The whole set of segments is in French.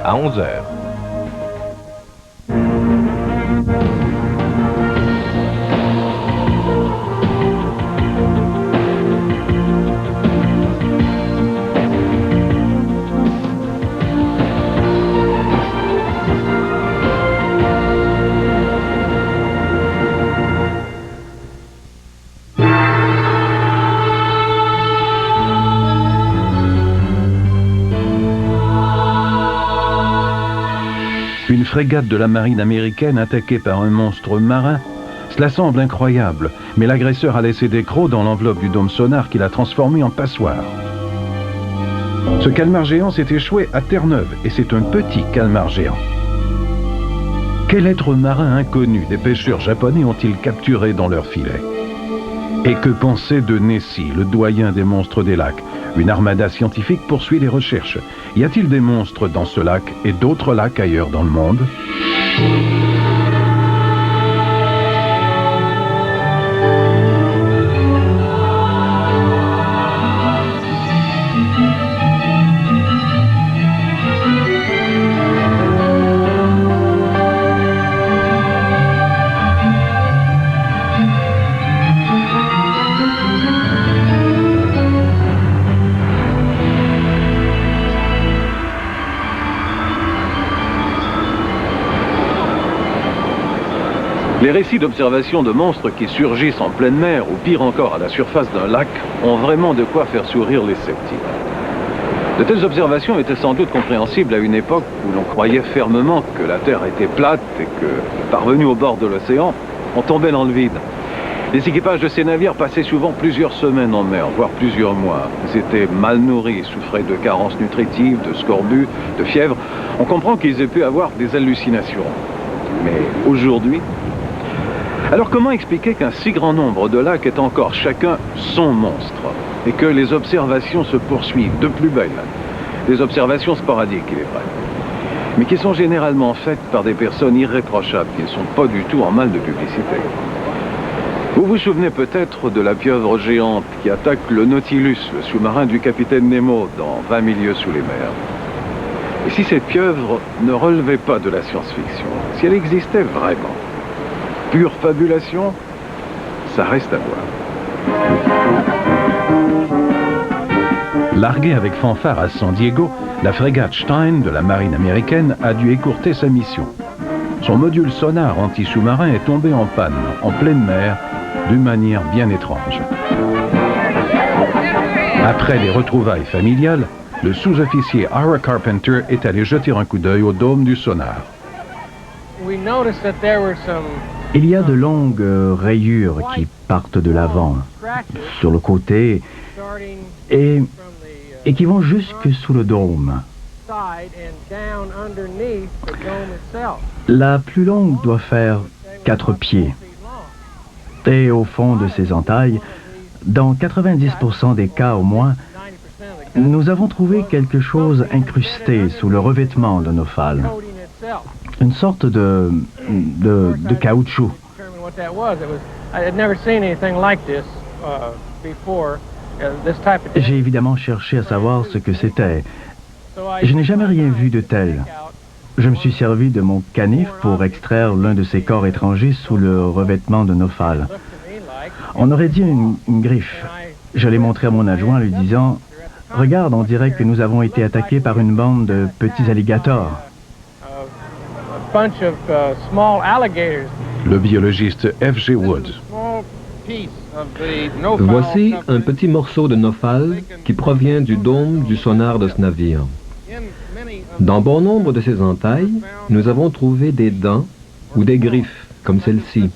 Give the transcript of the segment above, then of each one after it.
à 11 h. Une frégate de la marine américaine attaquée par un monstre marin, cela semble incroyable, mais l'agresseur a laissé des crocs dans l'enveloppe du dôme sonar qu'il a transformé en passoire. Ce calmar géant s'est échoué à Terre-Neuve et c'est un petit calmar géant. Quel être marin inconnu des pêcheurs japonais ont-ils capturé dans leur filet? Et que penser de Nessie, le doyen des monstres des lacs? Une armada scientifique poursuit les recherches. Y a-t-il des monstres dans ce lac et d'autres lacs ailleurs dans le monde? Les récits d'observation de monstres qui surgissent en pleine mer ou pire encore à la surface d'un lac ont vraiment de quoi faire sourire les sceptiques. De telles observations étaient sans doute compréhensibles à une époque où l'on croyait fermement que la Terre était plate et que, parvenus au bord de l'océan, on tombait dans le vide. Les équipages de ces navires passaient souvent plusieurs semaines en mer, voire plusieurs mois. Ils étaient mal nourris, souffraient de carences nutritives, de scorbut, de fièvre. On comprend qu'ils aient pu avoir des hallucinations. Mais aujourd'hui... Alors comment expliquer qu'un si grand nombre de lacs est encore chacun son monstre et que les observations se poursuivent de plus belle? Des observations sporadiques, il est vrai, mais qui sont généralement faites par des personnes irréprochables qui ne sont pas du tout en mal de publicité. Vous vous souvenez peut-être de la pieuvre géante qui attaque le Nautilus, le sous-marin du capitaine Nemo, dans 20 milieux sous les mers. Et si cette pieuvre ne relevait pas de la science-fiction, si elle existait vraiment? Pure fabulation, ça reste à voir. Larguée avec fanfare à San Diego, la frégate Stein de la marine américaine a dû écourter sa mission. Son module sonar anti-sous-marin est tombé en panne, en pleine mer, d'une manière bien étrange. Après les retrouvailles familiales, le sous-officier Ira Carpenter est allé jeter un coup d'œil au dôme du sonar. Il y a de longues rayures qui partent de l'avant, sur le côté, et qui vont jusque sous le dôme. La plus longue doit faire 4 pieds. Et au fond de ces entailles, dans 90% des cas au moins, nous avons trouvé quelque chose incrusté sous le revêtement de nos pales. Une sorte de caoutchouc. J'ai évidemment cherché à savoir ce que c'était. Je n'ai jamais rien vu de tel. Je me suis servi de mon canif pour extraire l'un de ces corps étrangers sous le revêtement de nos pales. On aurait dit une griffe. Je l'ai montré à mon adjoint lui disant « Regarde, on dirait que nous avons été attaqués par une bande de petits alligators. » Le biologiste F.G. Woods. Voici un petit morceau de nopal qui provient du dôme du sonar de ce navire. Dans bon nombre de ces entailles, nous avons trouvé des dents ou des griffes, comme celle-ci.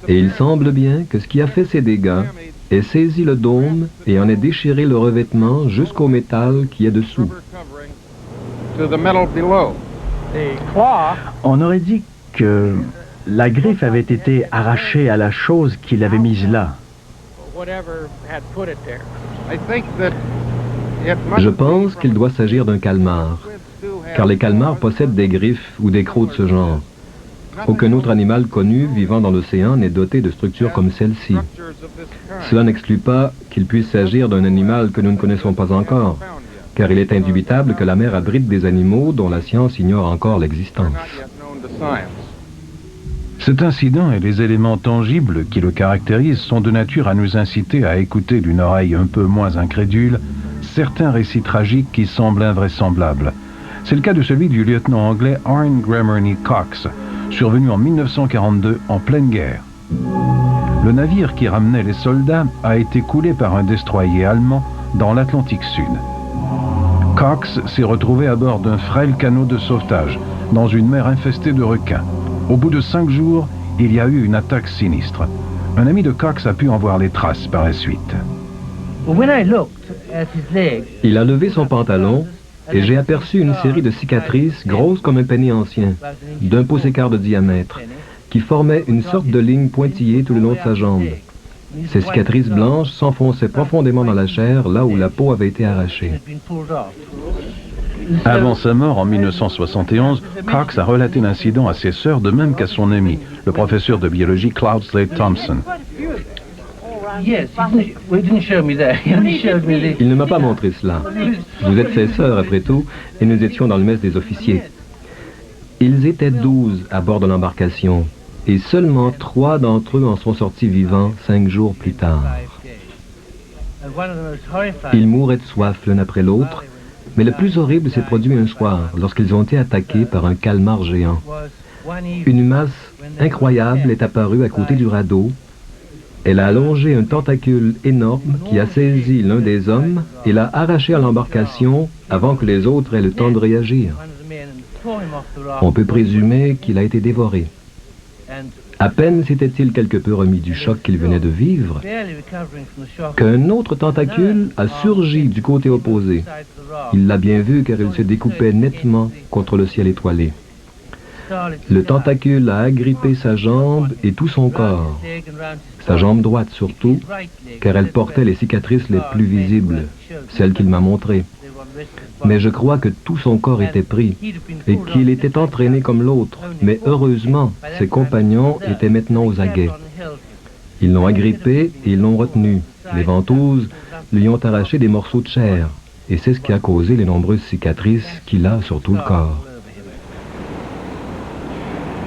Et il semble bien que ce qui a fait ces dégâts ait saisi le dôme et en ait déchiré le revêtement jusqu'au métal qui est dessous. On aurait dit que la griffe avait été arrachée à la chose qui l'avait mise là. Je pense qu'il doit s'agir d'un calmar, car les calmars possèdent des griffes ou des crocs de ce genre. Aucun autre animal connu vivant dans l'océan n'est doté de structures comme celle-ci. Cela n'exclut pas qu'il puisse s'agir d'un animal que nous ne connaissons pas encore, car il est indubitable que la mer abrite des animaux dont la science ignore encore l'existence. Cet incident et les éléments tangibles qui le caractérisent sont de nature à nous inciter à écouter d'une oreille un peu moins incrédule certains récits tragiques qui semblent invraisemblables. C'est le cas de celui du lieutenant anglais Arne Gramerney Cox, survenu en 1942 en pleine guerre. Le navire qui ramenait les soldats a été coulé par un destroyer allemand dans l'Atlantique Sud. Cox s'est retrouvé à bord d'un frêle canot de sauvetage, dans une mer infestée de requins. Au bout de 5 jours, il y a eu une attaque sinistre. Un ami de Cox a pu en voir les traces par la suite. Il a levé son pantalon et j'ai aperçu une série de cicatrices grosses comme un penny ancien, d'1,25 pouce de diamètre, qui formaient une sorte de ligne pointillée tout le long de sa jambe. Ces cicatrices blanches s'enfonçaient profondément dans la chair, là où la peau avait été arrachée. Avant sa mort en 1971, Cox a relaté l'incident à ses sœurs, de même qu'à son ami, le professeur de biologie Cloudsley Thompson. Il ne m'a pas montré cela. Vous êtes ses sœurs, après tout, et nous étions dans le mess des officiers. Ils étaient 12 à bord de l'embarcation, et seulement 3 d'entre eux en sont sortis vivants 5 jours plus tard. Ils mouraient de soif l'un après l'autre, mais le plus horrible s'est produit un soir, lorsqu'ils ont été attaqués par un calmar géant. Une masse incroyable est apparue à côté du radeau. Elle a allongé un tentacule énorme qui a saisi l'un des hommes et l'a arraché à l'embarcation avant que les autres aient le temps de réagir. On peut présumer qu'il a été dévoré. À peine s'était-il quelque peu remis du choc qu'il venait de vivre qu'un autre tentacule a surgi du côté opposé. Il l'a bien vu car il se découpait nettement contre le ciel étoilé. Le tentacule a agrippé sa jambe et tout son corps, sa jambe droite surtout, car elle portait les cicatrices les plus visibles, celles qu'il m'a montrées. Mais je crois que tout son corps était pris et qu'il était entraîné comme l'autre. Mais heureusement, ses compagnons étaient maintenant aux aguets. Ils l'ont agrippé et ils l'ont retenu. Les ventouses lui ont arraché des morceaux de chair. Et c'est ce qui a causé les nombreuses cicatrices qu'il a sur tout le corps.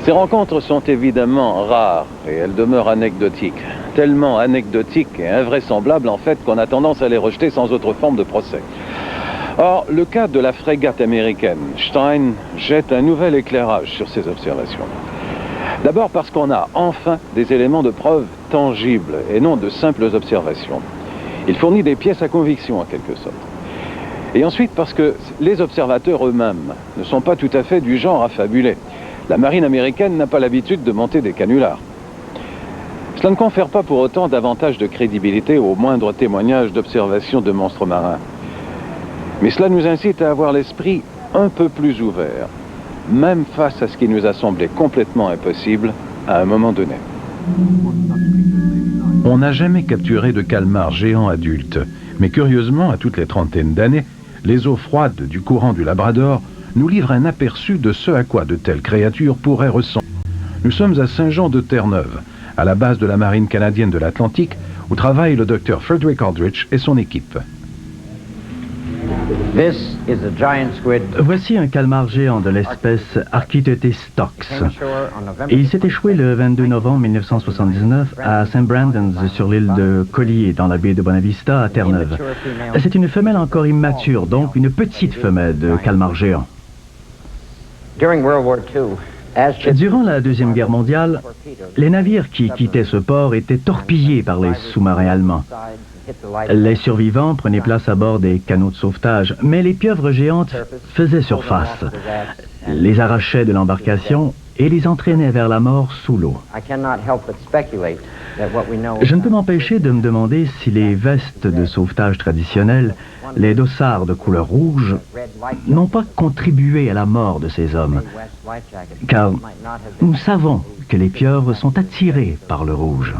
Ces rencontres sont évidemment rares et elles demeurent anecdotiques. Tellement anecdotiques et invraisemblables en fait qu'on a tendance à les rejeter sans autre forme de procès. Or, le cas de la frégate américaine Stein jette un nouvel éclairage sur ces observations. D'abord parce qu'on a enfin des éléments de preuve tangibles et non de simples observations. Il fournit des pièces à conviction en quelque sorte. Et ensuite parce que les observateurs eux-mêmes ne sont pas tout à fait du genre à fabuler. La marine américaine n'a pas l'habitude de monter des canulars. Cela ne confère pas pour autant davantage de crédibilité au moindre témoignage d'observation de monstres marins. Mais cela nous incite à avoir l'esprit un peu plus ouvert, même face à ce qui nous a semblé complètement impossible à un moment donné. On n'a jamais capturé de calmar géant adulte, mais curieusement, à toutes les trentaines d'années, les eaux froides du courant du Labrador nous livrent un aperçu de ce à quoi de telles créatures pourraient ressembler. Nous sommes à Saint-Jean-de-Terre-Neuve, à la base de la marine canadienne de l'Atlantique, où travaille le docteur Frederick Aldrich et son équipe. Voici un calmar géant de l'espèce Archaeopterystox. Et il s'est échoué le 22 novembre 1979 à St. Brandon's sur l'île de Collier, dans la baie de Bonavista, à Terre-Neuve. C'est une femelle encore immature, donc une petite femelle de calmar géant. Durant la Deuxième Guerre mondiale, les navires qui quittaient ce port étaient torpillés par les sous-marins allemands. Les survivants prenaient place à bord des canots de sauvetage, mais les pieuvres géantes faisaient surface, les arrachaient de l'embarcation et les entraînaient vers la mort sous l'eau. Je ne peux m'empêcher de me demander si les vestes de sauvetage traditionnelles, les dossards de couleur rouge, n'ont pas contribué à la mort de ces hommes. Car nous savons que les pieuvres sont attirées par le rouge.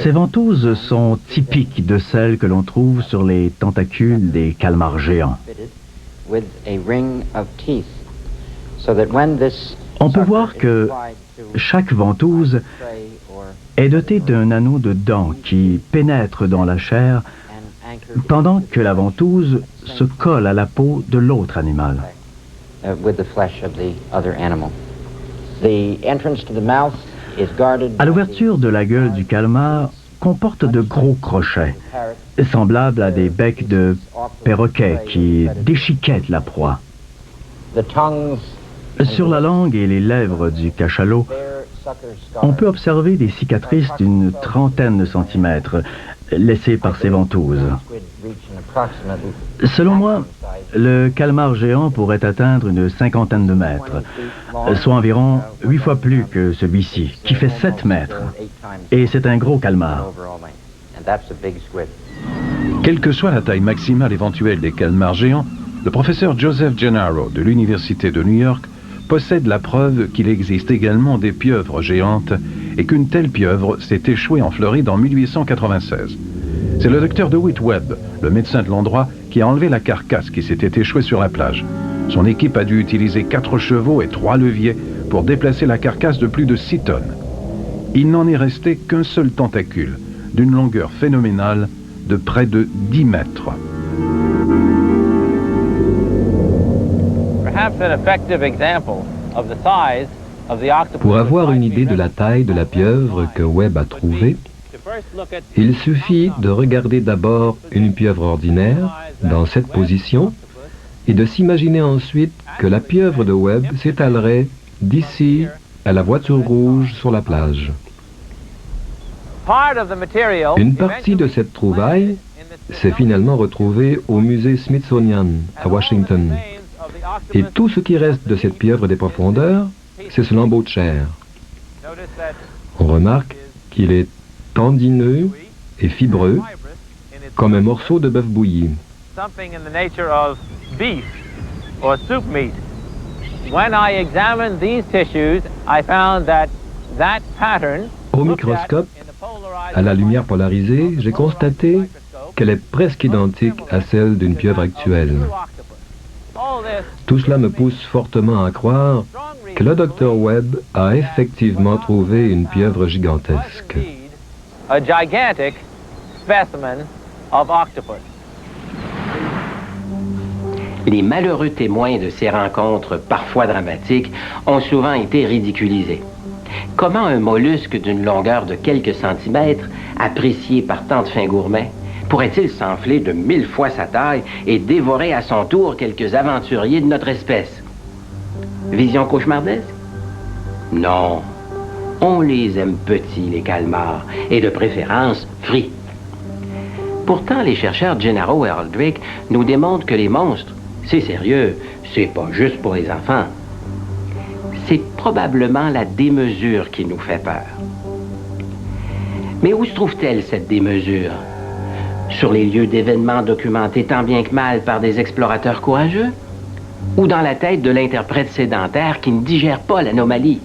Ces ventouses sont typiques de celles que l'on trouve sur les tentacules des calmars géants. On peut voir que chaque ventouse est doté d'un anneau de dents qui pénètre dans la chair pendant que la ventouse se colle à la peau de l'autre animal. À l'ouverture de la gueule du calmar comporte de gros crochets, semblables à des becs de perroquet qui déchiquettent la proie. Sur la langue et les lèvres du cachalot, on peut observer des cicatrices d'une trentaine de centimètres laissées par ces ventouses. Selon moi, le calmar géant pourrait atteindre une cinquantaine de mètres, soit environ 8 fois plus que celui-ci, qui fait 7 mètres. Et c'est un gros calmar. Quelle que soit la taille maximale éventuelle des calmars géants, le professeur Joseph Gennaro de l'Université de New York possède la preuve qu'il existe également des pieuvres géantes et qu'une telle pieuvre s'est échouée en Floride en 1896. C'est le docteur DeWitt Webb, le médecin de l'endroit, qui a enlevé la carcasse qui s'était échouée sur la plage. Son équipe a dû utiliser 4 chevaux et 3 leviers pour déplacer la carcasse de plus de 6 tonnes. Il n'en est resté qu'un seul tentacule, d'une longueur phénoménale de près de 10 mètres. Pour avoir une idée de la taille de la pieuvre que Webb a trouvée, il suffit de regarder d'abord une pieuvre ordinaire dans cette position et de s'imaginer ensuite que la pieuvre de Webb s'étalerait d'ici à la voiture rouge sur la plage. Une partie de cette trouvaille s'est finalement retrouvée au musée Smithsonian à Washington. Et tout ce qui reste de cette pieuvre des profondeurs, c'est ce lambeau de chair. On remarque qu'il est tendineux et fibreux, comme un morceau de bœuf bouilli. Au microscope, à la lumière polarisée, j'ai constaté qu'elle est presque identique à celle d'une pieuvre actuelle. Tout cela me pousse fortement à croire que le Dr Webb a effectivement trouvé une pieuvre gigantesque. Les malheureux témoins de ces rencontres parfois dramatiques ont souvent été ridiculisés. Comment un mollusque d'une longueur de quelques centimètres, apprécié par tant de fins gourmets, pourrait-il s'enfler de 1000 fois sa taille et dévorer à son tour quelques aventuriers de notre espèce? Vision cauchemardesque? Non. On les aime petits, les calmars, et de préférence frits. Pourtant, les chercheurs Gennaro et Aldrich nous démontrent que les monstres, c'est sérieux, c'est pas juste pour les enfants. C'est probablement la démesure qui nous fait peur. Mais où se trouve-t-elle, cette démesure? Sur les lieux d'événements documentés tant bien que mal par des explorateurs courageux? Ou dans la tête de l'interprète sédentaire qui ne digère pas l'anomalie?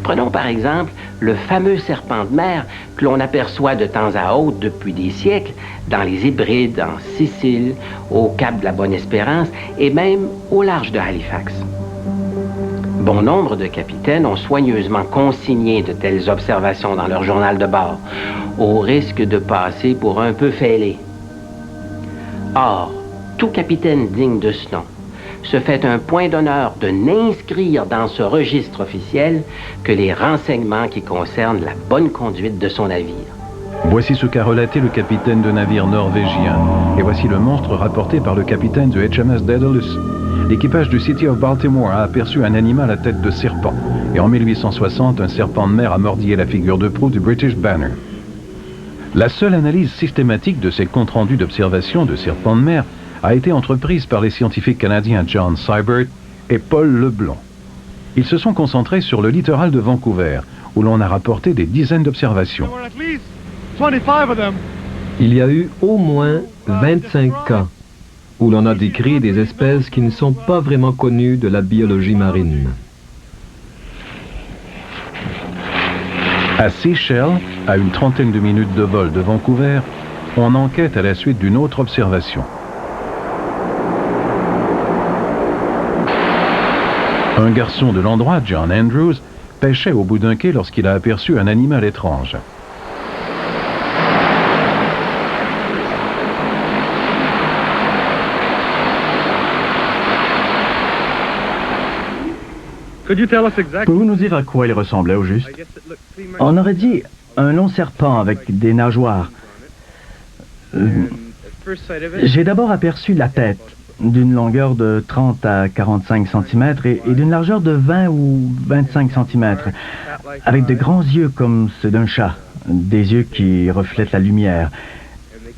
Prenons par exemple le fameux serpent de mer que l'on aperçoit de temps à autre depuis des siècles dans les Hébrides, en Sicile, au cap de la Bonne-Espérance et même au large de Halifax. Bon nombre de capitaines ont soigneusement consigné de telles observations dans leur journal de bord, au risque de passer pour un peu fêlé. Or, tout capitaine digne de ce nom se fait un point d'honneur de n'inscrire dans ce registre officiel que les renseignements qui concernent la bonne conduite de son navire. Voici ce qu'a relaté le capitaine de navire norvégien, et voici le monstre rapporté par le capitaine du HMS Daedalus. L'équipage du City of Baltimore a aperçu un animal à tête de serpent, et en 1860, un serpent de mer a mordillé la figure de proue du British Banner. La seule analyse systématique de ces comptes rendus d'observation de serpents de mer a été entreprise par les scientifiques canadiens John Seibert et Paul Leblond. Ils se sont concentrés sur le littoral de Vancouver, où l'on a rapporté des dizaines d'observations. Il y a eu au moins 25 cas où l'on a décrit des espèces qui ne sont pas vraiment connues de la biologie marine. À Seychelles, à une trentaine de minutes de vol de Vancouver, on enquête à la suite d'une autre observation. Un garçon de l'endroit, John Andrews, pêchait au bout d'un quai lorsqu'il a aperçu un animal étrange. Pouvez-vous nous dire à quoi il ressemblait au juste? On aurait dit un long serpent avec des nageoires. J'ai d'abord aperçu la tête, d'une longueur de 30 à 45 cm et d'une largeur de 20 ou 25 cm, avec de grands yeux comme ceux d'un chat, des yeux qui reflètent la lumière.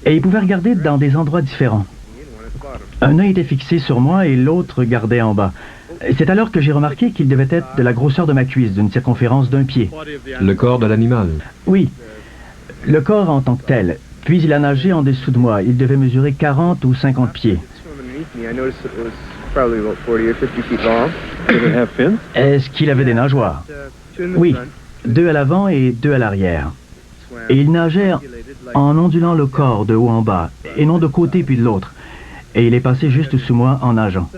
Et il pouvait regarder dans des endroits différents. Un œil était fixé sur moi et l'autre regardait en bas. C'est alors que j'ai remarqué qu'il devait être de la grosseur de ma cuisse, d'une circonférence d'un pied. Le corps de l'animal. Oui, le corps en tant que tel. Puis il a nagé en dessous de moi. Il devait mesurer 40 ou 50 pieds. Est-ce qu'il avait des nageoires? Oui, 2 à l'avant et 2 à l'arrière. Et il nageait en ondulant le corps de haut en bas, et non de côté puis de l'autre. Et il est passé juste sous moi en nageant.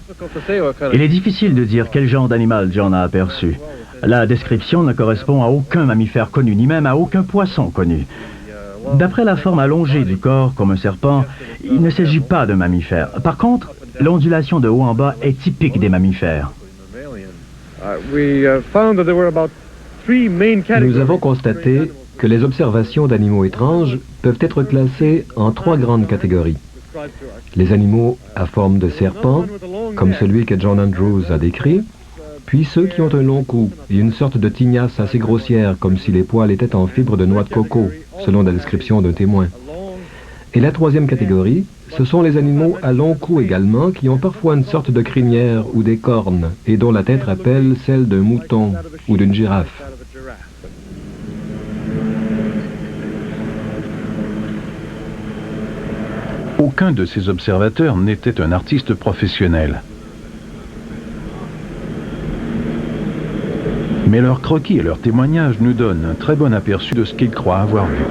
Il est difficile de dire quel genre d'animal John a aperçu. La description ne correspond à aucun mammifère connu, ni même à aucun poisson connu. D'après la forme allongée du corps, comme un serpent, il ne s'agit pas d'un mammifère. Par contre, l'ondulation de haut en bas est typique des mammifères. Nous avons constaté que les observations d'animaux étranges peuvent être classées en 3 grandes catégories. Les animaux à forme de serpent, comme celui que John Andrews a décrit, puis ceux qui ont un long cou et une sorte de tignasse assez grossière, comme si les poils étaient en fibre de noix de coco, selon la description d'un témoin. Et la 3e catégorie, ce sont les animaux à long cou également, qui ont parfois une sorte de crinière ou des cornes, et dont la tête rappelle celle d'un mouton ou d'une girafe. Aucun de ces observateurs n'était un artiste professionnel. Mais leurs croquis et leurs témoignages nous donnent un très bon aperçu de ce qu'ils croient avoir vu.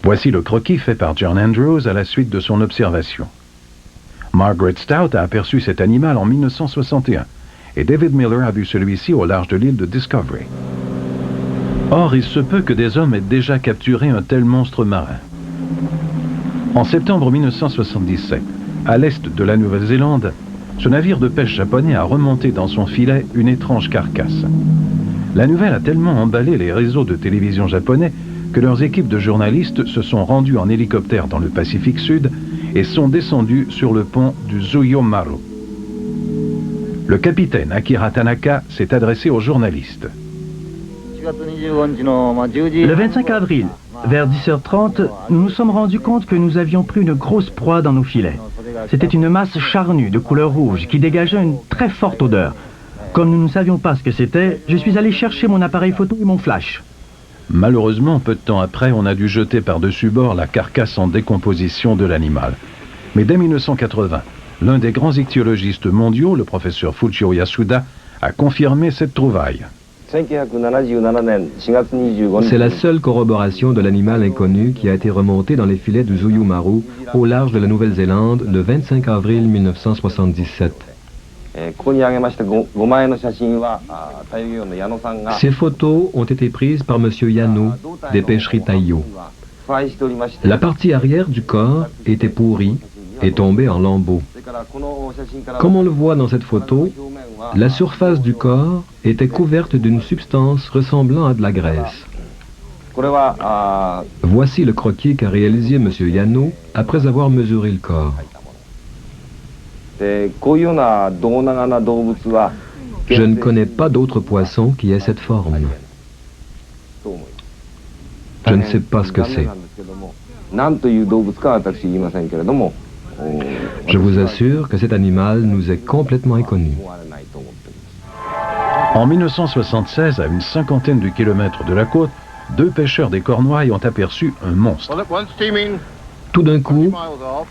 Voici le croquis fait par John Andrews à la suite de son observation. Margaret Stout a aperçu cet animal en 1961 et David Miller a vu celui-ci au large de l'île de Discovery. Or, il se peut que des hommes aient déjà capturé un tel monstre marin. En septembre 1977, à l'est de la Nouvelle-Zélande, ce navire de pêche japonais a remonté dans son filet une étrange carcasse. La nouvelle a tellement emballé les réseaux de télévision japonais que leurs équipes de journalistes se sont rendues en hélicoptère dans le Pacifique Sud et sont descendus sur le pont du Zuyo-Maru. Le capitaine Akira Tanaka s'est adressé aux journalistes. Le 25 avril, vers 10h30, nous nous sommes rendus compte que nous avions pris une grosse proie dans nos filets. C'était une masse charnue de couleur rouge qui dégageait une très forte odeur. Comme nous ne savions pas ce que c'était, je suis allé chercher mon appareil photo et mon flash. Malheureusement, peu de temps après, on a dû jeter par-dessus bord la carcasse en décomposition de l'animal. Mais dès 1980, l'un des grands ichtyologistes mondiaux, le professeur Fujio Yasuda, a confirmé cette trouvaille. C'est la seule corroboration de l'animal inconnu qui a été remonté dans les filets du Zuyo-Maru au large de la Nouvelle-Zélande le 25 avril 1977. Ces photos ont été prises par M. Yano des pêcheries Taiyo. La partie arrière du corps était pourrie et tombée en lambeaux. Comme on le voit dans cette photo, la surface du corps était couverte d'une substance ressemblant à de la graisse. Voici le croquis qu'a réalisé M. Yano après avoir mesuré le corps. Je ne connais pas d'autres poissons qui aient cette forme. Je ne sais pas ce que c'est. Je vous assure que cet animal nous est complètement inconnu. En 1976, à une cinquantaine de kilomètres de la côte, 2 pêcheurs des Cornouailles ont aperçu un monstre. Tout d'un coup,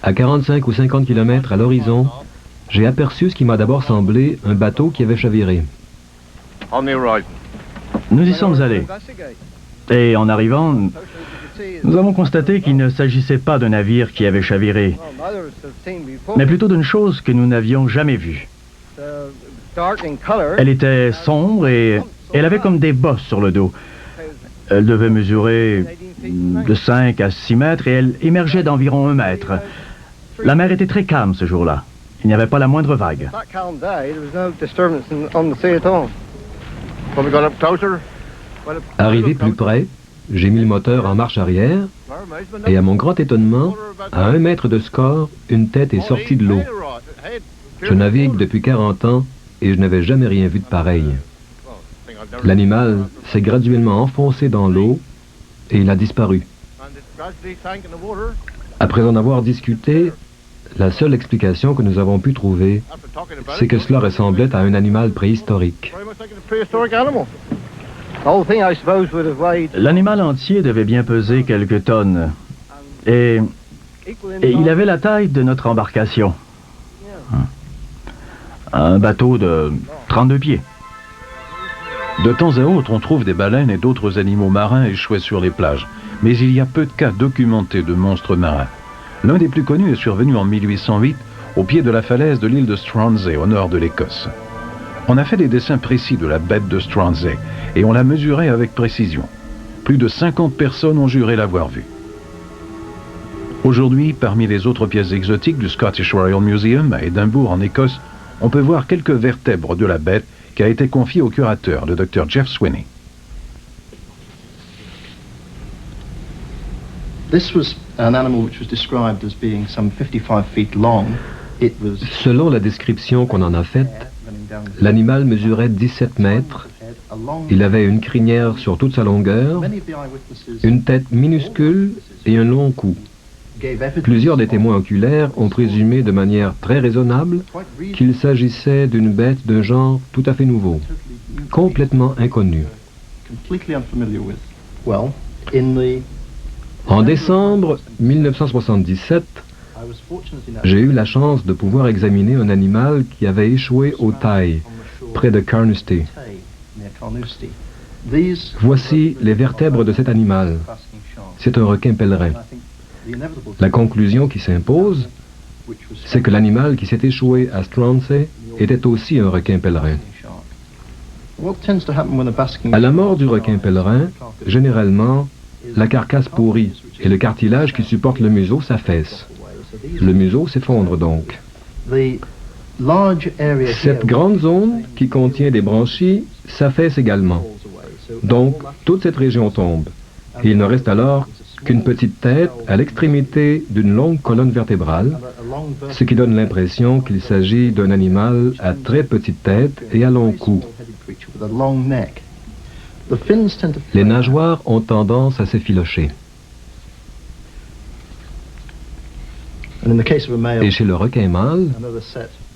à 45 ou 50 km à l'horizon, j'ai aperçu ce qui m'a d'abord semblé un bateau qui avait chaviré. Nous y sommes allés. Et en arrivant, nous avons constaté qu'il ne s'agissait pas d'un navire qui avait chaviré, mais plutôt d'une chose que nous n'avions jamais vue. Elle était sombre et elle avait comme des bosses sur le dos. Elle devait mesurer de 5 à 6 mètres et elle émergeait d'environ 1 mètre. La mer était très calme ce jour-là. Il n'y avait pas la moindre vague. Arrivé plus près, j'ai mis le moteur en marche arrière et à mon grand étonnement, à 1 mètre de score, une tête est sortie de l'eau. Je navigue depuis 40 ans et je n'avais jamais rien vu de pareil. L'animal s'est graduellement enfoncé dans l'eau et il a disparu. Après en avoir discuté, la seule explication que nous avons pu trouver, c'est que cela ressemblait à un animal préhistorique. L'animal entier devait bien peser quelques tonnes. Et il avait la taille de notre embarcation. Un bateau de 32 pieds. De temps à autre, on trouve des baleines et d'autres animaux marins échoués sur les plages. Mais il y a peu de cas documentés de monstres marins. L'un des plus connus est survenu en 1808 au pied de la falaise de l'île de Stronsay, au nord de l'Écosse. On a fait des dessins précis de la bête de Stronsay et on l'a mesurée avec précision. Plus de 50 personnes ont juré l'avoir vue. Aujourd'hui, parmi les autres pièces exotiques du Scottish Royal Museum à Édimbourg, en Écosse, on peut voir quelques vertèbres de la bête qui a été confiée au curateur, le Dr Jeff Swinney. Selon la description qu'on en a faite, l'animal mesurait 17 mètres, il avait une crinière sur toute sa longueur, une tête minuscule et un long cou. Plusieurs des témoins oculaires ont présumé de manière très raisonnable qu'il s'agissait d'une bête d'un genre tout à fait nouveau, complètement inconnu. En décembre 1977, j'ai eu la chance de pouvoir examiner un animal qui avait échoué au Tay, près de Carnoustie. Voici les vertèbres de cet animal. C'est un requin pèlerin. La conclusion qui s'impose, c'est que l'animal qui s'est échoué à Stronsay était aussi un requin pèlerin. À la mort du requin pèlerin, généralement, la carcasse pourrit et le cartilage qui supporte le museau s'affaisse. Le museau s'effondre donc. Cette grande zone qui contient des branchies s'affaisse également. Donc, toute cette région tombe. Et il ne reste alors qu'une petite tête à l'extrémité d'une longue colonne vertébrale, ce qui donne l'impression qu'il s'agit d'un animal à très petite tête et à long cou. Les nageoires ont tendance à s'effilocher. Et chez le requin mâle,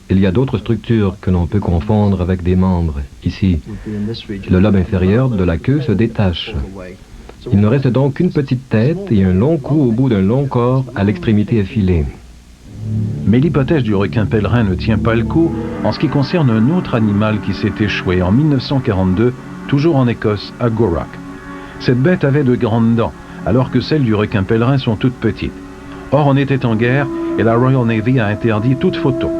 il y a d'autres structures que l'on peut confondre avec des membres. Ici, le lobe inférieur de la queue se détache. Il ne reste donc qu'une petite tête et un long cou au bout d'un long corps à l'extrémité effilée. Mais l'hypothèse du requin pèlerin ne tient pas le coup en ce qui concerne un autre animal qui s'est échoué en 1942, toujours en Écosse, à Gourock. Cette bête avait de grandes dents, alors que celles du requin pèlerin sont toutes petites. Or, on était en guerre et la Royal Navy a interdit toute photo.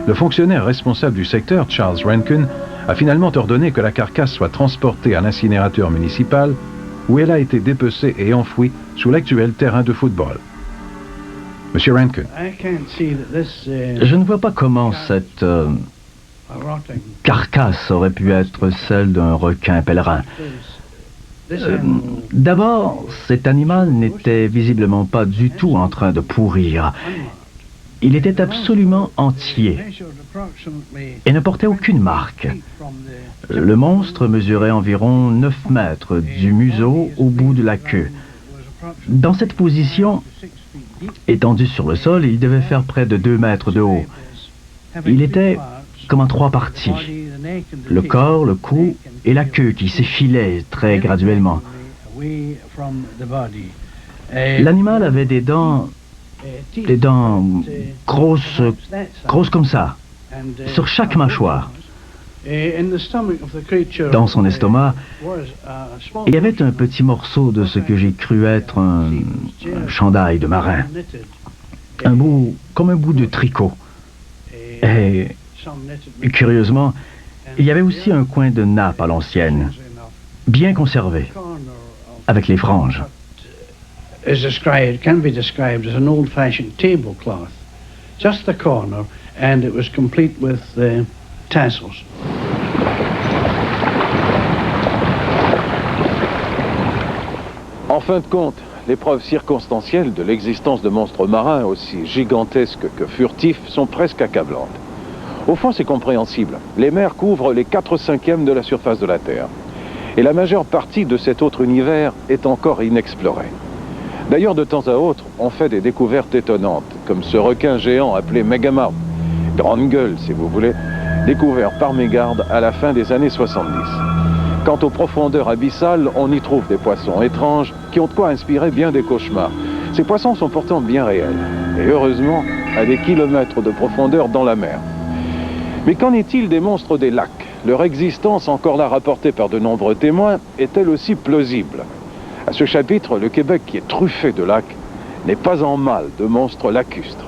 Le fonctionnaire responsable du secteur, Charles Rankin, a finalement ordonné que la carcasse soit transportée à l'incinérateur municipal où elle a été dépecée et enfouie sous l'actuel terrain de football. Monsieur Rankin. Je ne vois pas comment cette carcasse aurait pu être celle d'un requin pèlerin. D'abord, cet animal n'était visiblement pas du tout en train de pourrir. Il était absolument entier et ne portait aucune marque. Le monstre mesurait environ 9 mètres du museau au bout de la queue. Dans cette position, étendu sur le sol, il devait faire près de 2 mètres de haut. Il était comme en 3 parties. Le corps, le cou et la queue qui s'effilaient très graduellement. L'animal avait des dents grosses comme ça, sur chaque mâchoire. Dans son estomac, il y avait un petit morceau de ce que j'ai cru être un chandail de marin. Comme un bout de tricot. Et curieusement, Il y avait aussi un coin de nappe à l'ancienne, bien conservé, avec les franges. Can be described as an old-fashioned tablecloth, just the corner, and it was complete with tassels. En fin de compte, les preuves circonstancielles de l'existence de monstres marins aussi gigantesques que furtifs sont presque accablantes. Au fond, c'est compréhensible. Les mers couvrent les 4/5 de la surface de la Terre. Et la majeure partie de cet autre univers est encore inexplorée. D'ailleurs, de temps à autre, on fait des découvertes étonnantes, comme ce requin géant appelé Megamouth, grande gueule si vous voulez, découvert par mégarde à la fin des années 70. Quant aux profondeurs abyssales, on y trouve des poissons étranges qui ont de quoi inspirer bien des cauchemars. Ces poissons sont pourtant bien réels, et heureusement, à des kilomètres de profondeur dans la mer. Mais qu'en est-il des monstres des lacs? Leur existence, encore là rapportée par de nombreux témoins, est-elle aussi plausible? À ce chapitre, le Québec, qui est truffé de lacs, n'est pas en mal de monstres lacustres.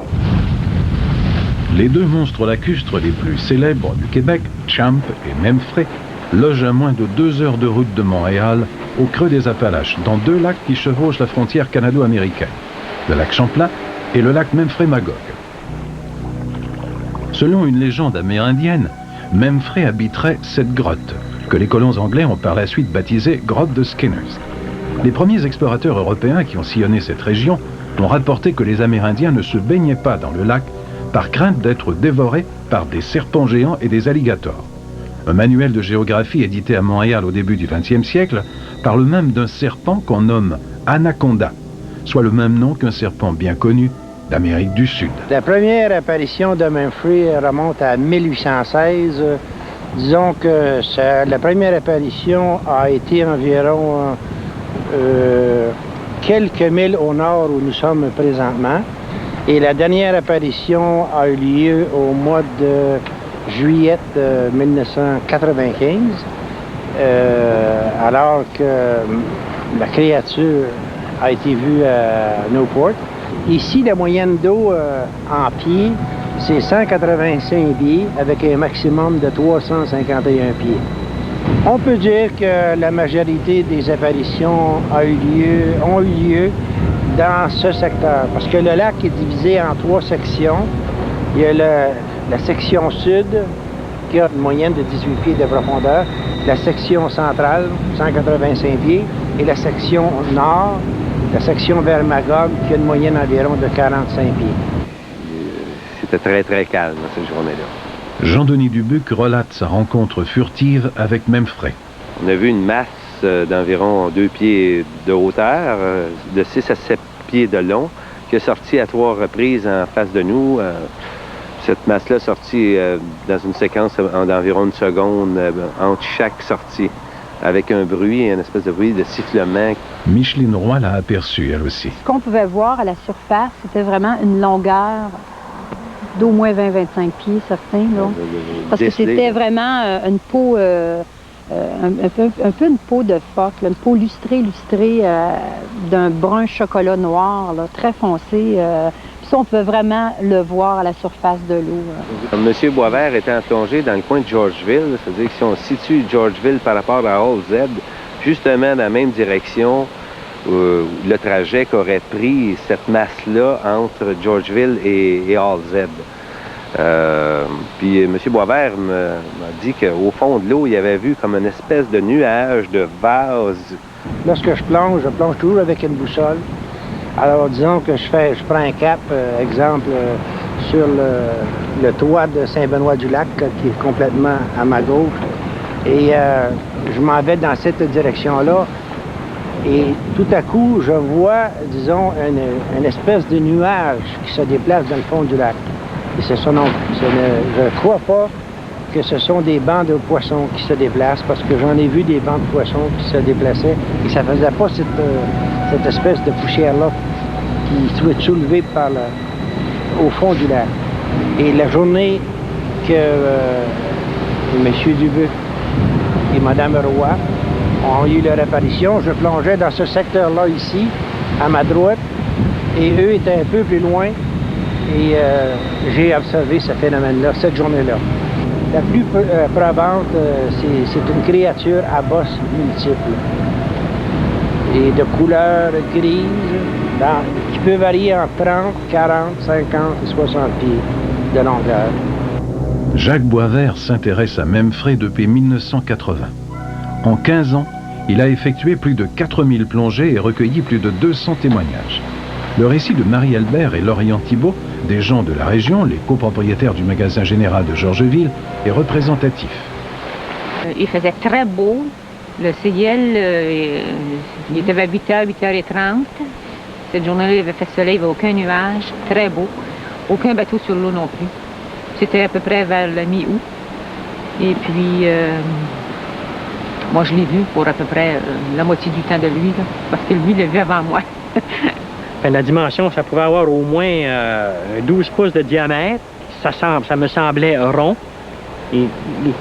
Les deux monstres lacustres les plus célèbres du Québec, Champ et Memphrey, logent à moins de 2 heures de route de Montréal, au creux des Appalaches, dans 2 lacs qui chevauchent la frontière canado-américaine, le lac Champlain et le lac Memphrey-Magog. Selon une légende amérindienne, Memphrey habiterait cette grotte, que les colons anglais ont par la suite baptisée grotte de Skinners. Les premiers explorateurs européens qui ont sillonné cette région ont rapporté que les Amérindiens ne se baignaient pas dans le lac par crainte d'être dévorés par des serpents géants et des alligators. Un manuel de géographie édité à Montréal au début du XXe siècle parle même d'un serpent qu'on nomme Anaconda, soit le même nom qu'un serpent bien connu d'Amérique du Sud. La première apparition de Memphrey remonte à 1816. Disons que la première apparition a été environ quelques milles au nord où nous sommes présentement. Et la dernière apparition a eu lieu au mois de juillet 1995, alors que la créature a été vue à Newport. Ici, la moyenne d'eau en pieds, c'est 185 pieds avec un maximum de 351 pieds. On peut dire que la majorité des apparitions ont eu lieu dans ce secteur, parce que le lac est divisé en 3 sections. Il y a la section sud, qui a une moyenne de 18 pieds de profondeur, la section centrale, 185 pieds, et la section nord, la section vers Magog, qui a une moyenne environ de 45 pieds. C'était très, très calme cette journée-là. Jean-Denis Dubuc relate sa rencontre furtive avec Memphrey. On a vu une masse d'environ 2 pieds de hauteur, de 6 à 7 pieds de long, qui est sortie à 3 reprises en face de nous. Cette masse-là sortie dans une séquence d'environ 1 seconde entre chaque sortie, avec un bruit, une espèce de bruit de sifflement. Micheline Roy l'a aperçu, elle aussi. Ce qu'on pouvait voir à la surface, c'était vraiment une longueur d'au moins 20-25 pieds, certains. Là. Parce que c'était vraiment une peau, un peu une peau de phoque, là, une peau lustrée d'un brun chocolat noir, là, très foncé. Ça, on pouvait vraiment le voir à la surface de l'eau. Monsieur Boisvert était en plongée dans le coin de Georgeville, c'est-à-dire que si on situe Georgeville par rapport à Hall Z, justement dans la même direction, le trajet qu'aurait pris cette masse-là entre Georgeville et Hall Z. Puis M. Boisvert m'a dit qu'au fond de l'eau, il avait vu comme une espèce de nuage, de vase. Lorsque je plonge toujours avec une boussole. Alors, disons que je prends un cap, exemple, sur le toit de Saint-Benoît-du-Lac, qui est complètement à ma gauche, et je m'en vais dans cette direction-là, et tout à coup, je vois, disons, une espèce de nuage qui se déplace dans le fond du lac. Et je ne crois pas que ce sont des bancs de poissons qui se déplacent, parce que j'en ai vu des bancs de poissons qui se déplaçaient, et ça ne faisait pas cette espèce de poussière-là qui soit soulevée au fond du lac. Et la journée que M. Dubuc et Mme Roy ont eu leur apparition, je plongeais dans ce secteur-là ici, à ma droite, et eux étaient un peu plus loin, et j'ai observé ce phénomène-là, cette journée-là. La plus probante, c'est une créature à bosses multiples et de couleur grise, qui peut varier entre 30, 40, 50 et 60 pieds de longueur. Jacques Boisvert s'intéresse à Memphrey depuis 1980. En 15 ans, il a effectué plus de 4000 plongées et recueilli plus de 200 témoignages. Le récit de Marie-Albert et Lorient Thibault, des gens de la région, les copropriétaires du magasin général de Georgeville, est représentatif. Il faisait très beau. Le ciel, il était vers 8h, 8h30. Cette journée-là, il avait fait soleil, il n'y avait aucun nuage, très beau. Aucun bateau sur l'eau non plus. C'était à peu près vers la mi-août. Et puis, moi, je l'ai vu pour à peu près la moitié du temps de lui, là, parce que lui, il l'a vu avant moi. La dimension, ça pouvait avoir au moins 12 pouces de diamètre. Ça me semblait rond. Et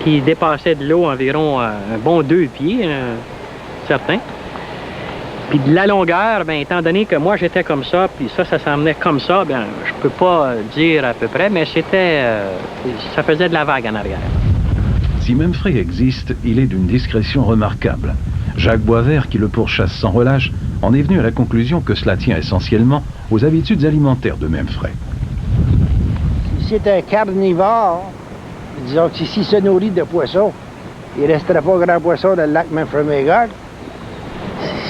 qui dépassait de l'eau environ un bon 2 pieds, certain. Puis de la longueur, bien, étant donné que moi j'étais comme ça, puis ça s'emmenait comme ça, bien, je peux pas dire à peu près, mais ça faisait de la vague en arrière. Si Memphrey existe, il est d'une discrétion remarquable. Jacques Boisvert, qui le pourchasse sans relâche, en est venu à la conclusion que cela tient essentiellement aux habitudes alimentaires de Memphrey. Si c'est un carnivore, disons que s'il se nourrit de poissons, il ne resterait pas grand poisson dans le lac Memphremagog.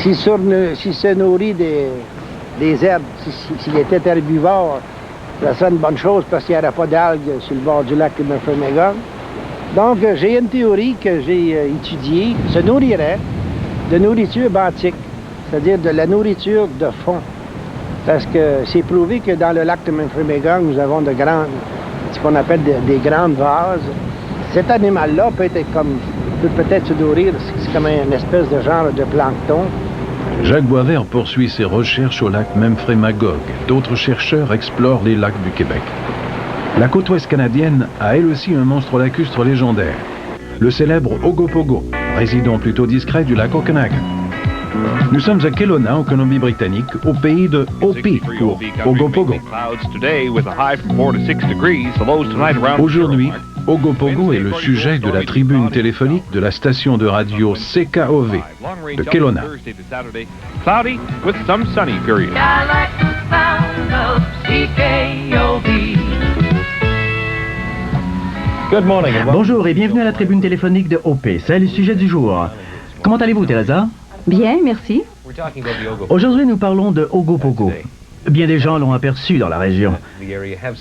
S'il se nourrit des herbes, s'il était herbivore, ça serait une bonne chose parce qu'il n'y aurait pas d'algues sur le bord du lac Memphremagog. Donc, j'ai une théorie que j'ai étudiée, se nourrirait de nourriture benthique, c'est-à-dire de la nourriture de fond. Parce que c'est prouvé que dans le lac de Memphremagog, nous avons ce qu'on appelle des grandes vases. Cet animal-là peut peut-être se nourrir, c'est comme une espèce de genre de plancton. Jacques Boisvert poursuit ses recherches au lac Memphremagog. D'autres chercheurs explorent les lacs du Québec. La côte ouest canadienne a elle aussi un monstre lacustre légendaire, le célèbre Ogopogo, résident plutôt discret du lac Okanagan. Nous sommes à Kelowna, en Colombie-Britannique, au pays de Hopi, pour Ogopogo. Aujourd'hui, Ogopogo est le sujet de la tribune téléphonique de la station de radio CKOV de Kelowna. Bonjour et bienvenue à la tribune téléphonique de Hopi. C'est le sujet du jour. Comment allez-vous, Teresa? Bien, merci. Aujourd'hui, nous parlons de Ogopogo. Bien des gens l'ont aperçu dans la région.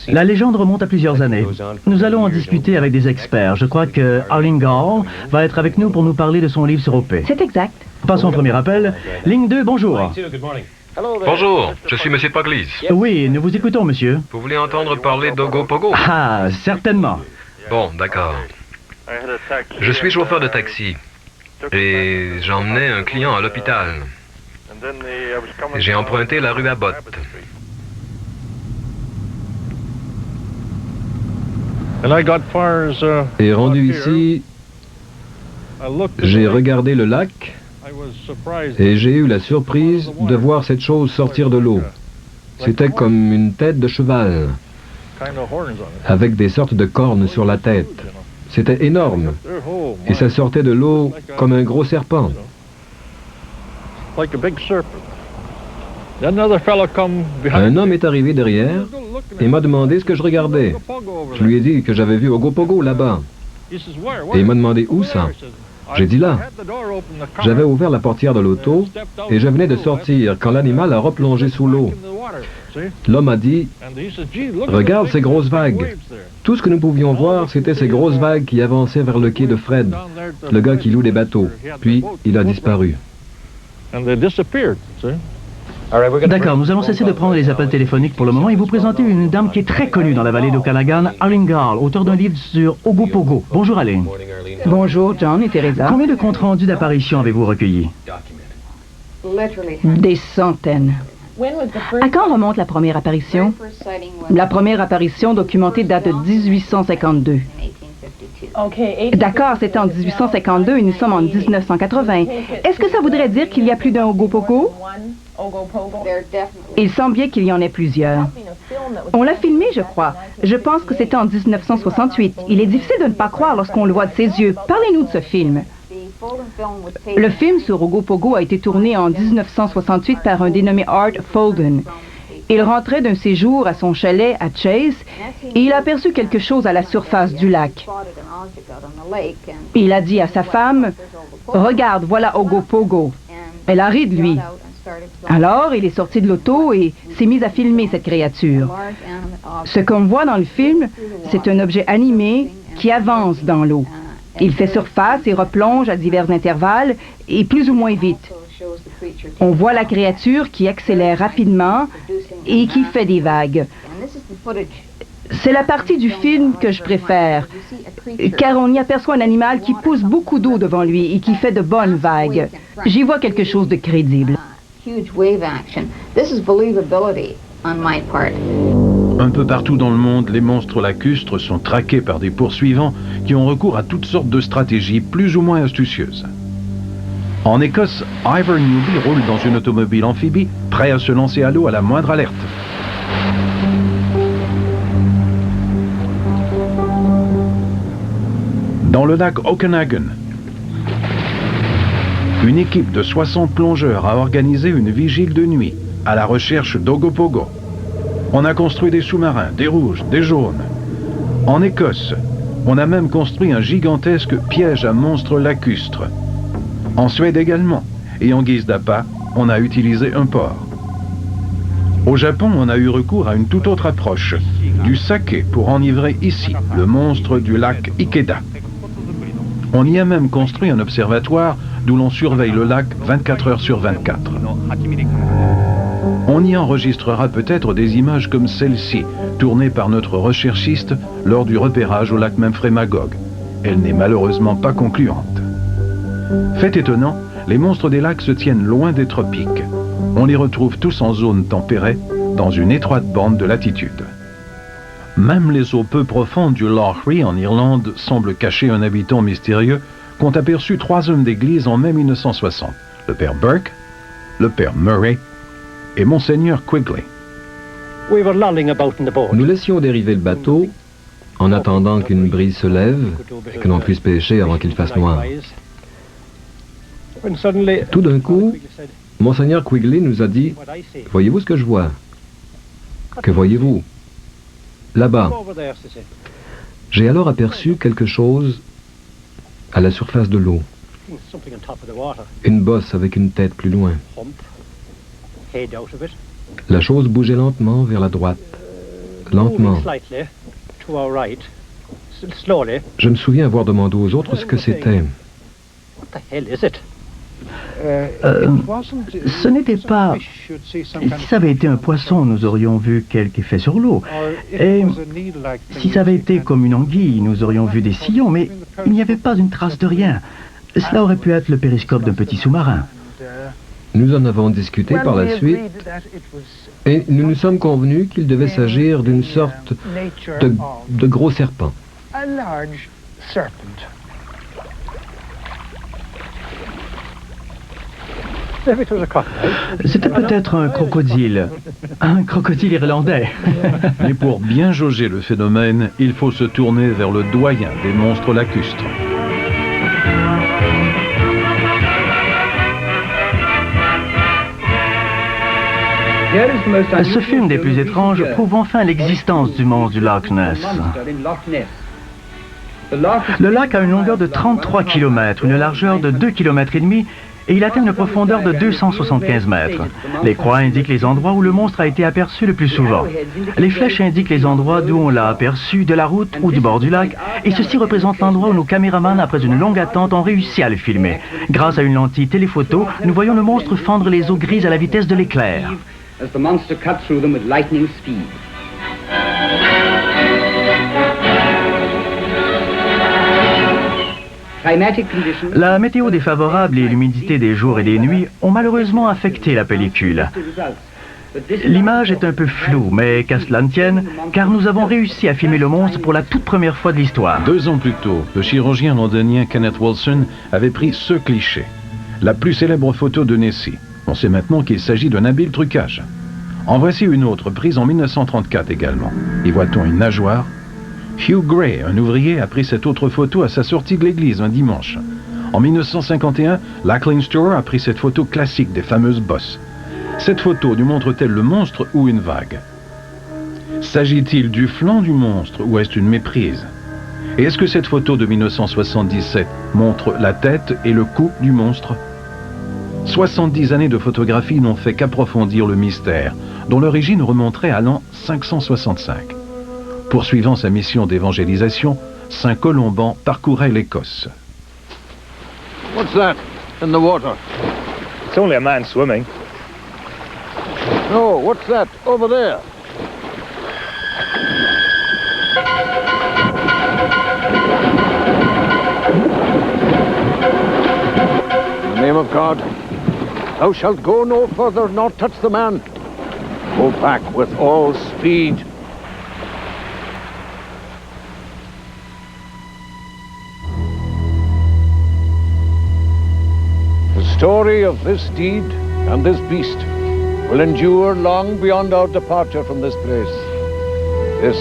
La légende remonte à plusieurs années. Nous allons en discuter avec des experts. Je crois que Arlene Gall va être avec nous pour nous parler de son livre sur Hopi. C'est exact. Passons au premier appel. Ligne 2, bonjour. Bonjour, je suis M. Poglis. Oui, nous vous écoutons, monsieur. Vous voulez entendre parler d'Ogopogo? Ah, certainement. Bon, d'accord. Je suis chauffeur de taxi et j'emmenais un client à l'hôpital. J'ai emprunté la rue Abbott. Et rendu ici, j'ai regardé le lac et j'ai eu la surprise de voir cette chose sortir de l'eau. C'était comme une tête de cheval, avec des sortes de cornes sur la tête. C'était énorme, et ça sortait de l'eau comme un gros serpent. Un homme est arrivé derrière et m'a demandé ce que je regardais. Je lui ai dit que j'avais vu Ogopogo là-bas. Et il m'a demandé où ça. J'ai dit là. J'avais ouvert la portière de l'auto et je venais de sortir quand l'animal a replongé sous l'eau. L'homme a dit, « Regarde ces grosses vagues. » Tout ce que nous pouvions voir, c'était ces grosses vagues qui avançaient vers le quai de Fred, le gars qui loue des bateaux. Puis, il a disparu. D'accord, nous allons cesser de prendre les appels téléphoniques pour le moment et vous présenter une dame qui est très connue dans la vallée d'Okanagan, Arlene Gall, auteur d'un livre sur Ogopogo. Bonjour Arlene. Bonjour John et Teresa. Combien de comptes rendus d'apparitions avez-vous recueillis? Des centaines. À quand remonte la première apparition? La première apparition documentée date de 1852. D'accord, c'était en 1852 et nous sommes en 1980. Est-ce que ça voudrait dire qu'il y a plus d'un Ogopogo? Il semble bien qu'il y en ait plusieurs. On l'a filmé, je crois. Je pense que c'était en 1968. Il est difficile de ne pas croire lorsqu'on le voit de ses yeux. Parlez-nous de ce film. Le film sur Ogopogo a été tourné en 1968 par un dénommé Art Folden. Il rentrait d'un séjour à son chalet à Chase et il a aperçu quelque chose à la surface du lac. Il a dit à sa femme, « Regarde, voilà Ogopogo. » Elle a ri de lui. Alors, il est sorti de l'auto et s'est mis à filmer cette créature. Ce qu'on voit dans le film, c'est un objet animé qui avance dans l'eau. Il fait surface et replonge à divers intervalles et plus ou moins vite. On voit la créature qui accélère rapidement et qui fait des vagues. C'est la partie du film que je préfère, car on y aperçoit un animal qui pousse beaucoup d'eau devant lui et qui fait de bonnes vagues. J'y vois quelque chose de crédible. Un peu partout dans le monde, les monstres lacustres sont traqués par des poursuivants qui ont recours à toutes sortes de stratégies plus ou moins astucieuses. En Écosse, Ivor Newby roule dans une automobile amphibie, prêt à se lancer à l'eau à la moindre alerte. Dans le lac Okanagan, une équipe de 60 plongeurs a organisé une vigile de nuit à la recherche d'Ogopogo. On a construit des sous-marins, des rouges, des jaunes. En Écosse, on a même construit un gigantesque piège à monstres lacustres. En Suède également, et en guise d'appât, on a utilisé un porc. Au Japon, on a eu recours à une toute autre approche, du saké pour enivrer ici le monstre du lac Ikeda. On y a même construit un observatoire d'où l'on surveille le lac 24 heures sur 24. On y enregistrera peut-être des images comme celle-ci, tournée par notre recherchiste lors du repérage au lac Memphremagog. Elle n'est malheureusement pas concluante. Fait étonnant, les monstres des lacs se tiennent loin des tropiques. On les retrouve tous en zone tempérée, dans une étroite bande de latitude. Même les eaux peu profondes du Loch Ree en Irlande semblent cacher un habitant mystérieux qu'ont aperçu 3 hommes d'église en mai 1960. Le père Burke, le père Murray et Monseigneur Quigley. Nous laissions dériver le bateau en attendant qu'une brise se lève et que l'on puisse pêcher avant qu'il fasse noir. Tout d'un coup, Monseigneur Quigley nous a dit « Voyez-vous ce que je vois? Que voyez-vous? Là-bas. » J'ai alors aperçu quelque chose à la surface de l'eau. Une bosse avec une tête plus loin. La chose bougeait lentement vers la droite. Lentement. Je me souviens avoir demandé aux autres ce que c'était. Ce n'était pas... Si ça avait été un poisson, nous aurions vu quelque effet sur l'eau. Et si ça avait été comme une anguille, nous aurions vu des sillons, mais il n'y avait pas une trace de rien. Cela aurait pu être le périscope d'un petit sous-marin. Nous en avons discuté par la suite et nous nous sommes convenus qu'il devait s'agir d'une sorte de gros serpent. C'était peut-être un crocodile irlandais. Mais pour bien jauger le phénomène, il faut se tourner vers le doyen des monstres lacustres. Ce film des plus étranges prouve enfin l'existence du monstre du Loch Ness. Le lac a une longueur de 33 km, une largeur de 2,5 km et il atteint une profondeur de 275 mètres. Les croix indiquent les endroits où le monstre a été aperçu le plus souvent. Les flèches indiquent les endroits d'où on l'a aperçu, de la route ou du bord du lac, et ceci représente l'endroit où nos caméramans, après une longue attente, ont réussi à le filmer. Grâce à une lentille téléphoto, nous voyons le monstre fendre les eaux grises à la vitesse de l'éclair. La météo défavorable et l'humidité des jours et des nuits ont malheureusement affecté la pellicule. L'image est un peu floue, mais qu'à cela ne tienne, car nous avons réussi à filmer le monstre pour la toute première fois de l'histoire. 2 ans plus tôt, le chirurgien londonien Kenneth Wilson avait pris ce cliché, la plus célèbre photo de Nessie. On sait maintenant qu'il s'agit d'un habile trucage. En voici une autre, prise en 1934 également. Y voit-on une nageoire? Hugh Gray, un ouvrier, a pris cette autre photo à sa sortie de l'église un dimanche. En 1951, Lachlan Stewart a pris cette photo classique des fameuses bosses. Cette photo nous montre-t-elle le monstre ou une vague? S'agit-il du flanc du monstre ou est-ce une méprise? Et est-ce que cette photo de 1977 montre la tête et le cou du monstre? 70 années de photographie n'ont fait qu'approfondir le mystère, dont l'origine remonterait à l'an 565. Poursuivant sa mission d'évangélisation, Saint Colomban parcourait l'Écosse. What's that in the water? It's only a man swimming. No, what's that over there? In the name of God, thou shalt go no further nor touch the man. Go back with all speed. The story of this deed and this beast will endure long beyond our departure from this place. This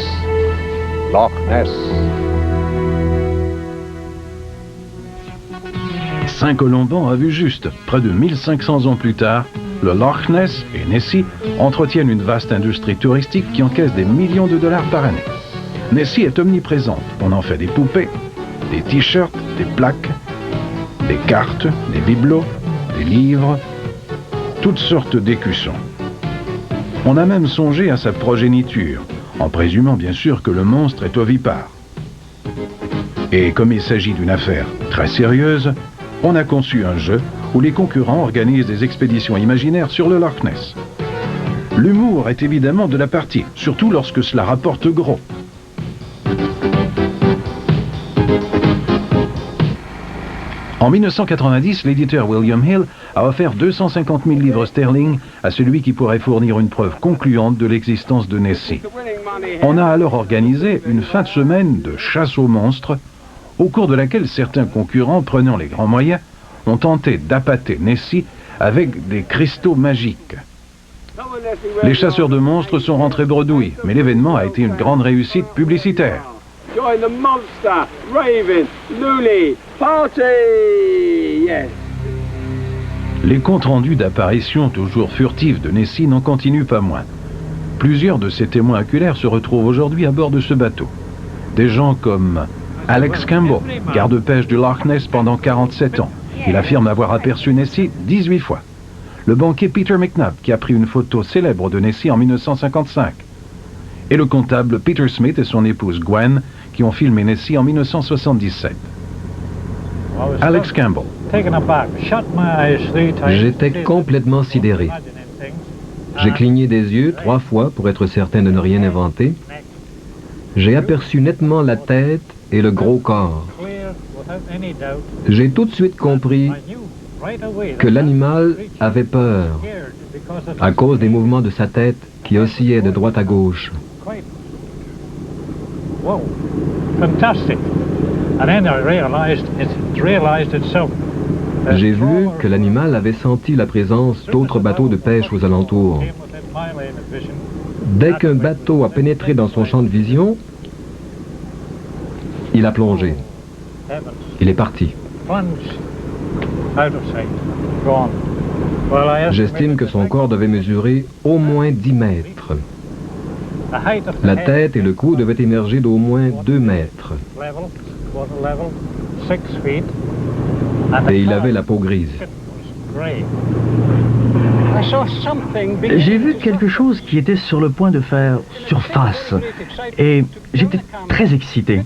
Loch Ness. Saint Colomban a vu juste. Près de 1500 ans plus tard, le Loch Ness et Nessie entretiennent une vaste industrie touristique qui encaisse des millions de dollars par année. Nessie est omniprésente. On en fait des poupées, des t-shirts, des plaques, des cartes, des bibelots, des livres, toutes sortes d'écussons. On a même songé à sa progéniture, en présumant bien sûr que le monstre est ovipare. Et comme il s'agit d'une affaire très sérieuse, on a conçu un jeu où les concurrents organisent des expéditions imaginaires sur le Loch Ness. L'humour est évidemment de la partie, surtout lorsque cela rapporte gros. En 1990, l'éditeur William Hill a offert 250 000 livres sterling à celui qui pourrait fournir une preuve concluante de l'existence de Nessie. On a alors organisé une fin de semaine de chasse aux monstres, au cours de laquelle certains concurrents, prenant les grands moyens, ont tenté d'appâter Nessie avec des cristaux magiques. Les chasseurs de monstres sont rentrés bredouilles, mais l'événement a été une grande réussite publicitaire. Join the monster, Raven, Luli, party! Yes. Les comptes rendus d'apparitions toujours furtives de Nessie n'en continuent pas moins. Plusieurs de ces témoins oculaires se retrouvent aujourd'hui à bord de ce bateau. Des gens comme Alex Campbell, garde-pêche du Loch Ness pendant 47 ans. Il affirme avoir aperçu Nessie 18 fois. Le banquier Peter McNabb, qui a pris une photo célèbre de Nessie en 1955. Et le comptable Peter Smith et son épouse Gwen, qui ont filmé Nessie en 1977. Alex Campbell. J'étais complètement sidéré. J'ai cligné des yeux 3 fois pour être certain de ne rien inventer. J'ai aperçu nettement la tête et le gros corps. J'ai tout de suite compris que l'animal avait peur à cause des mouvements de sa tête qui oscillaient de droite à gauche. Wow, fantastic. And then I realized itself. J'ai vu que l'animal avait senti la présence d'autres bateaux de pêche aux alentours. Dès qu'un bateau a pénétré dans son champ de vision, il a plongé. Il est parti. J'estime que son corps devait mesurer au moins 10 mètres. La tête et le cou devaient émerger d'au moins 2 mètres. Et il avait la peau grise. J'ai vu quelque chose qui était sur le point de faire surface et j'étais très excité.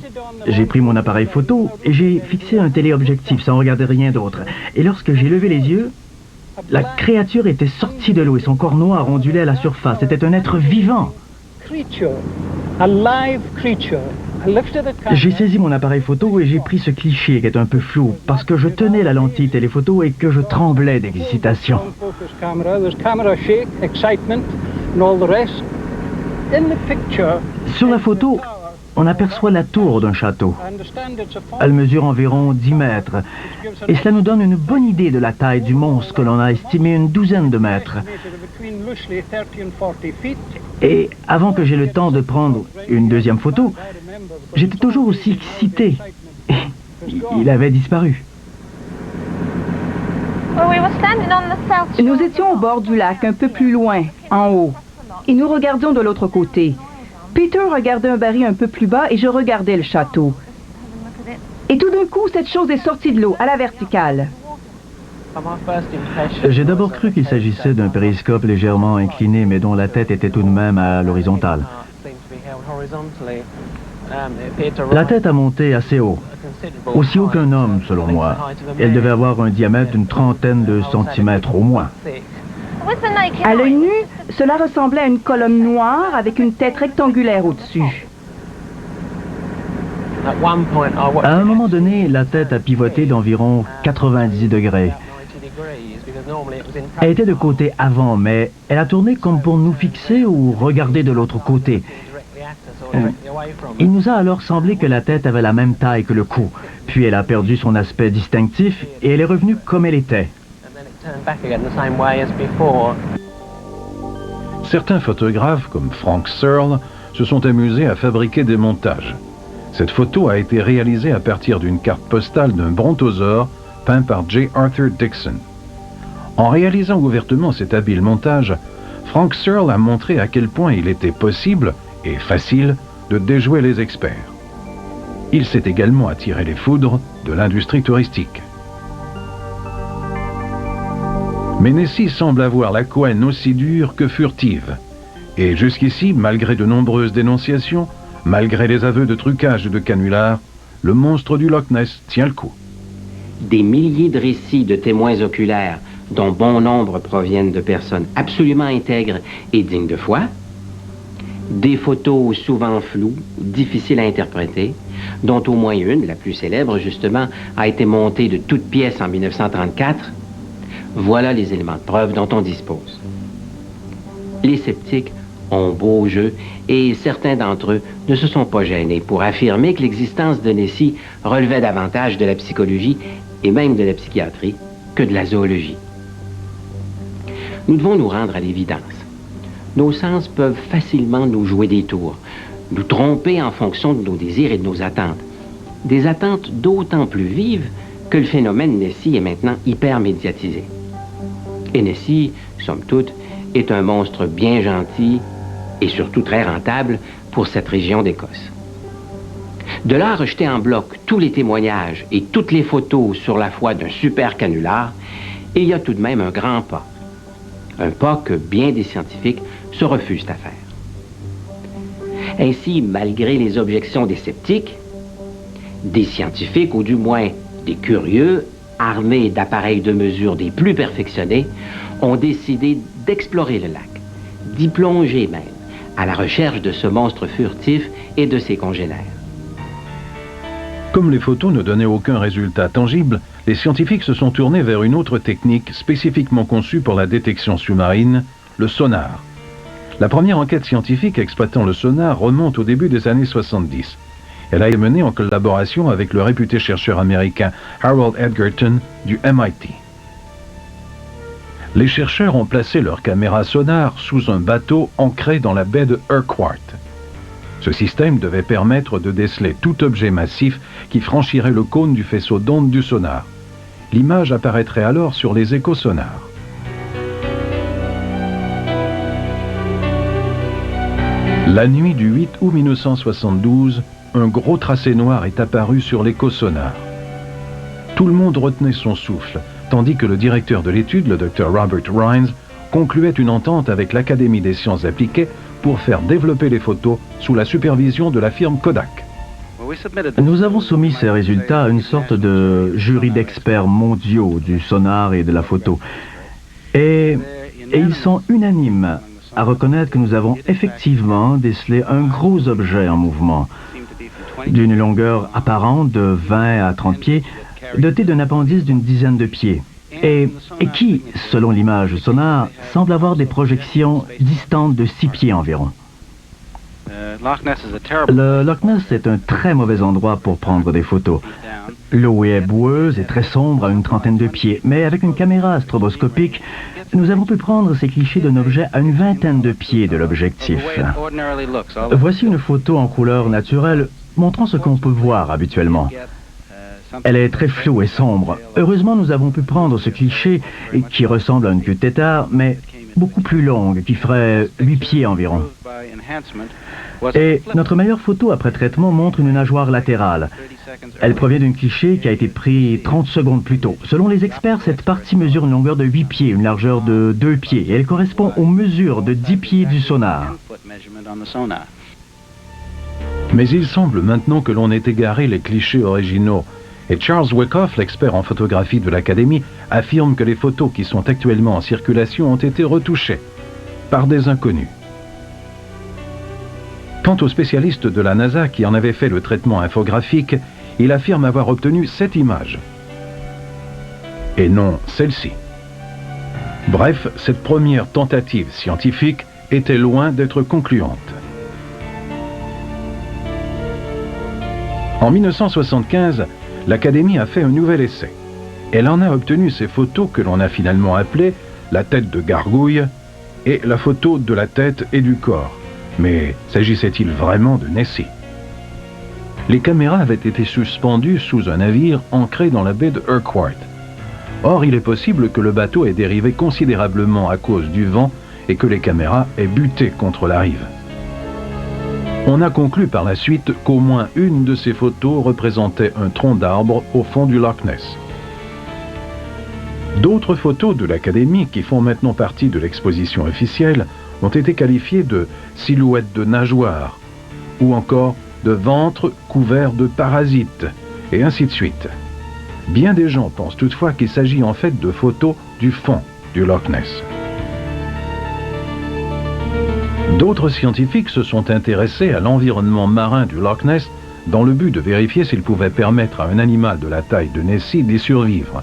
J'ai pris mon appareil photo et j'ai fixé un téléobjectif sans regarder rien d'autre. Et lorsque j'ai levé les yeux, la créature était sortie de l'eau et son corps noir ondulait à la surface. C'était un être vivant. J'ai saisi mon appareil photo et j'ai pris ce cliché qui est un peu flou parce que je tenais la lentille téléphoto et que je tremblais d'excitation. Sur la photo, on aperçoit la tour d'un château. Elle mesure environ 10 mètres, et cela nous donne une bonne idée de la taille du monstre que l'on a estimé une douzaine de mètres. Et avant que j'aie le temps de prendre une deuxième photo, j'étais toujours aussi excité. Il avait disparu. Nous étions au bord du lac, un peu plus loin, en haut, et nous regardions de l'autre côté. Peter regardait un baril un peu plus bas et je regardais le château. Et tout d'un coup, cette chose est sortie de l'eau, à la verticale. J'ai d'abord cru qu'il s'agissait d'un périscope légèrement incliné, mais dont la tête était tout de même à l'horizontale. La tête a monté assez haut, aussi haut qu'un homme, selon moi. Elle devait avoir un diamètre d'une trentaine de centimètres au moins. À l'œil nu, cela ressemblait à une colonne noire avec une tête rectangulaire au-dessus. À un moment donné, la tête a pivoté d'environ 90 degrés. Elle était de côté avant, mais elle a tourné comme pour nous fixer ou regarder de l'autre côté. Il nous a alors semblé que la tête avait la même taille que le cou. Puis elle a perdu son aspect distinctif et elle est revenue comme elle était. Certains photographes, comme Frank Searle, se sont amusés à fabriquer des montages. Cette photo a été réalisée à partir d'une carte postale d'un brontosaure peint par J. Arthur Dixon. En réalisant ouvertement cet habile montage, Frank Searle a montré à quel point il était possible et facile de déjouer les experts. Il s'est également attiré les foudres de l'industrie touristique. Mais Nessie semble avoir la couenne aussi dure que furtive. Et jusqu'ici, malgré de nombreuses dénonciations, malgré les aveux de trucage et de canulars, le monstre du Loch Ness tient le coup. Des milliers de récits de témoins oculaires, dont bon nombre proviennent de personnes absolument intègres et dignes de foi, des photos souvent floues, difficiles à interpréter, dont au moins une, la plus célèbre justement, a été montée de toutes pièces en 1934, voilà les éléments de preuve dont on dispose. Les sceptiques ont beau jeu et certains d'entre eux ne se sont pas gênés pour affirmer que l'existence de Nessie relevait davantage de la psychologie et même de la psychiatrie que de la zoologie. Nous devons nous rendre à l'évidence. Nos sens peuvent facilement nous jouer des tours, nous tromper en fonction de nos désirs et de nos attentes. Des attentes d'autant plus vives que le phénomène Nessie est maintenant hyper médiatisé. Et Nessie, somme toute, est un monstre bien gentil et surtout très rentable pour cette région d'Écosse. De là à rejeter en bloc tous les témoignages et toutes les photos sur la foi d'un super canular, il y a tout de même un grand pas. Un pas que bien des scientifiques se refusent à faire. Ainsi, malgré les objections des sceptiques, des scientifiques, ou du moins des curieux, armés d'appareils de mesure des plus perfectionnés, ont décidé d'explorer le lac, d'y plonger même, à la recherche de ce monstre furtif et de ses congénères. Comme les photos ne donnaient aucun résultat tangible, les scientifiques se sont tournés vers une autre technique spécifiquement conçue pour la détection sous-marine, le sonar. La première enquête scientifique exploitant le sonar remonte au début des années 70. Elle a été menée en collaboration avec le réputé chercheur américain Harold Edgerton du MIT. Les chercheurs ont placé leur caméra sonar sous un bateau ancré dans la baie de Urquhart. Ce système devait permettre de déceler tout objet massif qui franchirait le cône du faisceau d'onde du sonar. L'image apparaîtrait alors sur les échosonars. La nuit du 8 août 1972, un gros tracé noir est apparu sur l'échosonar. Tout le monde retenait son souffle, tandis que le directeur de l'étude, le Dr Robert Rines, concluait une entente avec l'Académie des sciences appliquées pour faire développer les photos sous la supervision de la firme Kodak. Nous avons soumis ces résultats à une sorte de jury d'experts mondiaux du sonar et de la photo. Et ils sont unanimes à reconnaître que nous avons effectivement décelé un gros objet en mouvement, d'une longueur apparente de 20 à 30 pieds, doté d'un appendice d'une dizaine de pieds, et qui, selon l'image sonar, semble avoir des projections distantes de 6 pieds environ. Le Loch Ness est un très mauvais endroit pour prendre des photos. L'eau est boueuse et très sombre à une trentaine de pieds, mais avec une caméra stroboscopique, nous avons pu prendre ces clichés d'un objet à une vingtaine de pieds de l'objectif. Voici une photo en couleur naturelle montrant ce qu'on peut voir habituellement. Elle est très floue et sombre. Heureusement, nous avons pu prendre ce cliché qui ressemble à une queue de tétard, mais beaucoup plus longue, qui ferait 8 pieds environ. Et notre meilleure photo après traitement montre une nageoire latérale. Elle provient d'un cliché qui a été pris 30 secondes plus tôt. Selon les experts, cette partie mesure une longueur de 8 pieds, une largeur de 2 pieds, et elle correspond aux mesures de 10 pieds du sonar. Mais il semble maintenant que l'on ait égaré les clichés originaux. Et Charles Wyckoff, l'expert en photographie de l'Académie, affirme que les photos qui sont actuellement en circulation ont été retouchées par des inconnus. Quant au spécialiste de la NASA qui en avait fait le traitement infographique, il affirme avoir obtenu cette image. Et non celle-ci. Bref, cette première tentative scientifique était loin d'être concluante. En 1975, l'Académie a fait un nouvel essai. Elle en a obtenu ces photos que l'on a finalement appelées la tête de gargouille et la photo de la tête et du corps. Mais s'agissait-il vraiment de Nessie? Les caméras avaient été suspendues sous un navire ancré dans la baie de Urquhart. Or, il est possible que le bateau ait dérivé considérablement à cause du vent et que les caméras aient buté contre la rive. On a conclu par la suite qu'au moins une de ces photos représentait un tronc d'arbre au fond du Loch Ness. D'autres photos de l'Académie, qui font maintenant partie de l'exposition officielle, ont été qualifiées de silhouettes de nageoires, ou encore de ventre couvert de parasites, et ainsi de suite. Bien des gens pensent toutefois qu'il s'agit en fait de photos du fond du Loch Ness. D'autres scientifiques se sont intéressés à l'environnement marin du Loch Ness dans le but de vérifier s'il pouvait permettre à un animal de la taille de Nessie d'y survivre.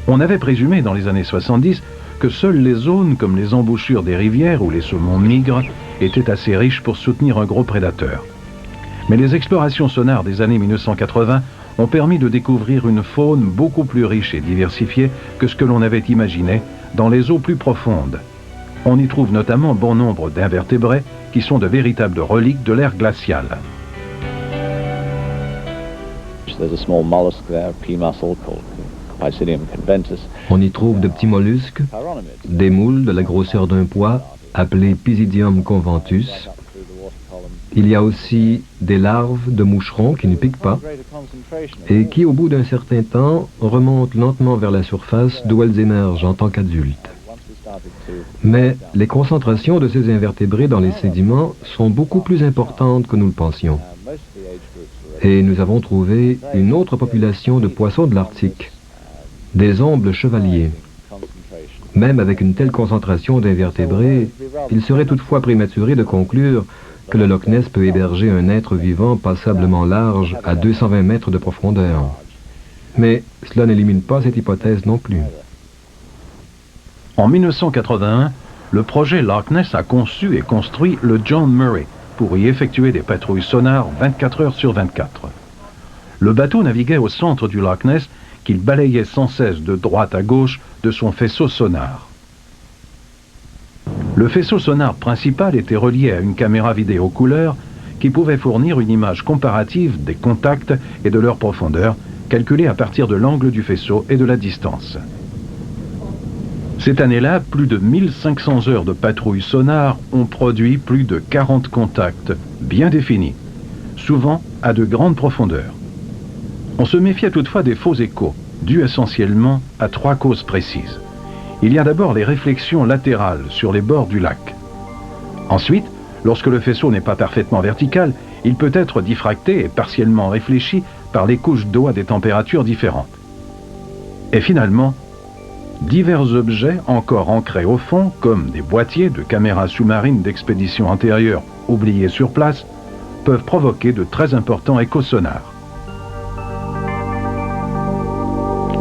On avait présumé dans les années 70 que seules les zones comme les embouchures des rivières où les saumons migrent étaient assez riches pour soutenir un gros prédateur. Mais les explorations sonars des années 1980 ont permis de découvrir une faune beaucoup plus riche et diversifiée que ce que l'on avait imaginé dans les eaux plus profondes. On y trouve notamment bon nombre d'invertébrés qui sont de véritables reliques de l'ère glaciale. On y trouve de petits mollusques, des moules de la grosseur d'un pois, appelés Pisidium conventus. Il y a aussi des larves de moucherons qui ne piquent pas et qui, au bout d'un certain temps, remontent lentement vers la surface d'où elles émergent en tant qu'adultes. Mais les concentrations de ces invertébrés dans les sédiments sont beaucoup plus importantes que nous le pensions. Et nous avons trouvé une autre population de poissons de l'Arctique, des ombles chevaliers. Même avec une telle concentration d'invertébrés, il serait toutefois prématuré de conclure que le Loch Ness peut héberger un être vivant passablement large à 220 mètres de profondeur. Mais cela n'élimine pas cette hypothèse non plus. En 1981, le projet Loch Ness a conçu et construit le John Murray pour y effectuer des patrouilles sonars 24 heures sur 24. Le bateau naviguait au centre du Loch Ness qu'il balayait sans cesse de droite à gauche de son faisceau sonar. Le faisceau sonar principal était relié à une caméra vidéo couleur qui pouvait fournir une image comparative des contacts et de leur profondeur, calculée à partir de l'angle du faisceau et de la distance. Cette année-là, plus de 1500 heures de patrouille sonar ont produit plus de 40 contacts bien définis, souvent à de grandes profondeurs. On se méfiait toutefois des faux échos, dus essentiellement à 3 causes précises. Il y a d'abord les réflexions latérales sur les bords du lac. Ensuite, lorsque le faisceau n'est pas parfaitement vertical, il peut être diffracté et partiellement réfléchi par les couches d'eau à des températures différentes. Et finalement, divers objets encore ancrés au fond, comme des boîtiers de caméras sous-marines d'expédition antérieure oubliés sur place, peuvent provoquer de très importants échos sonars.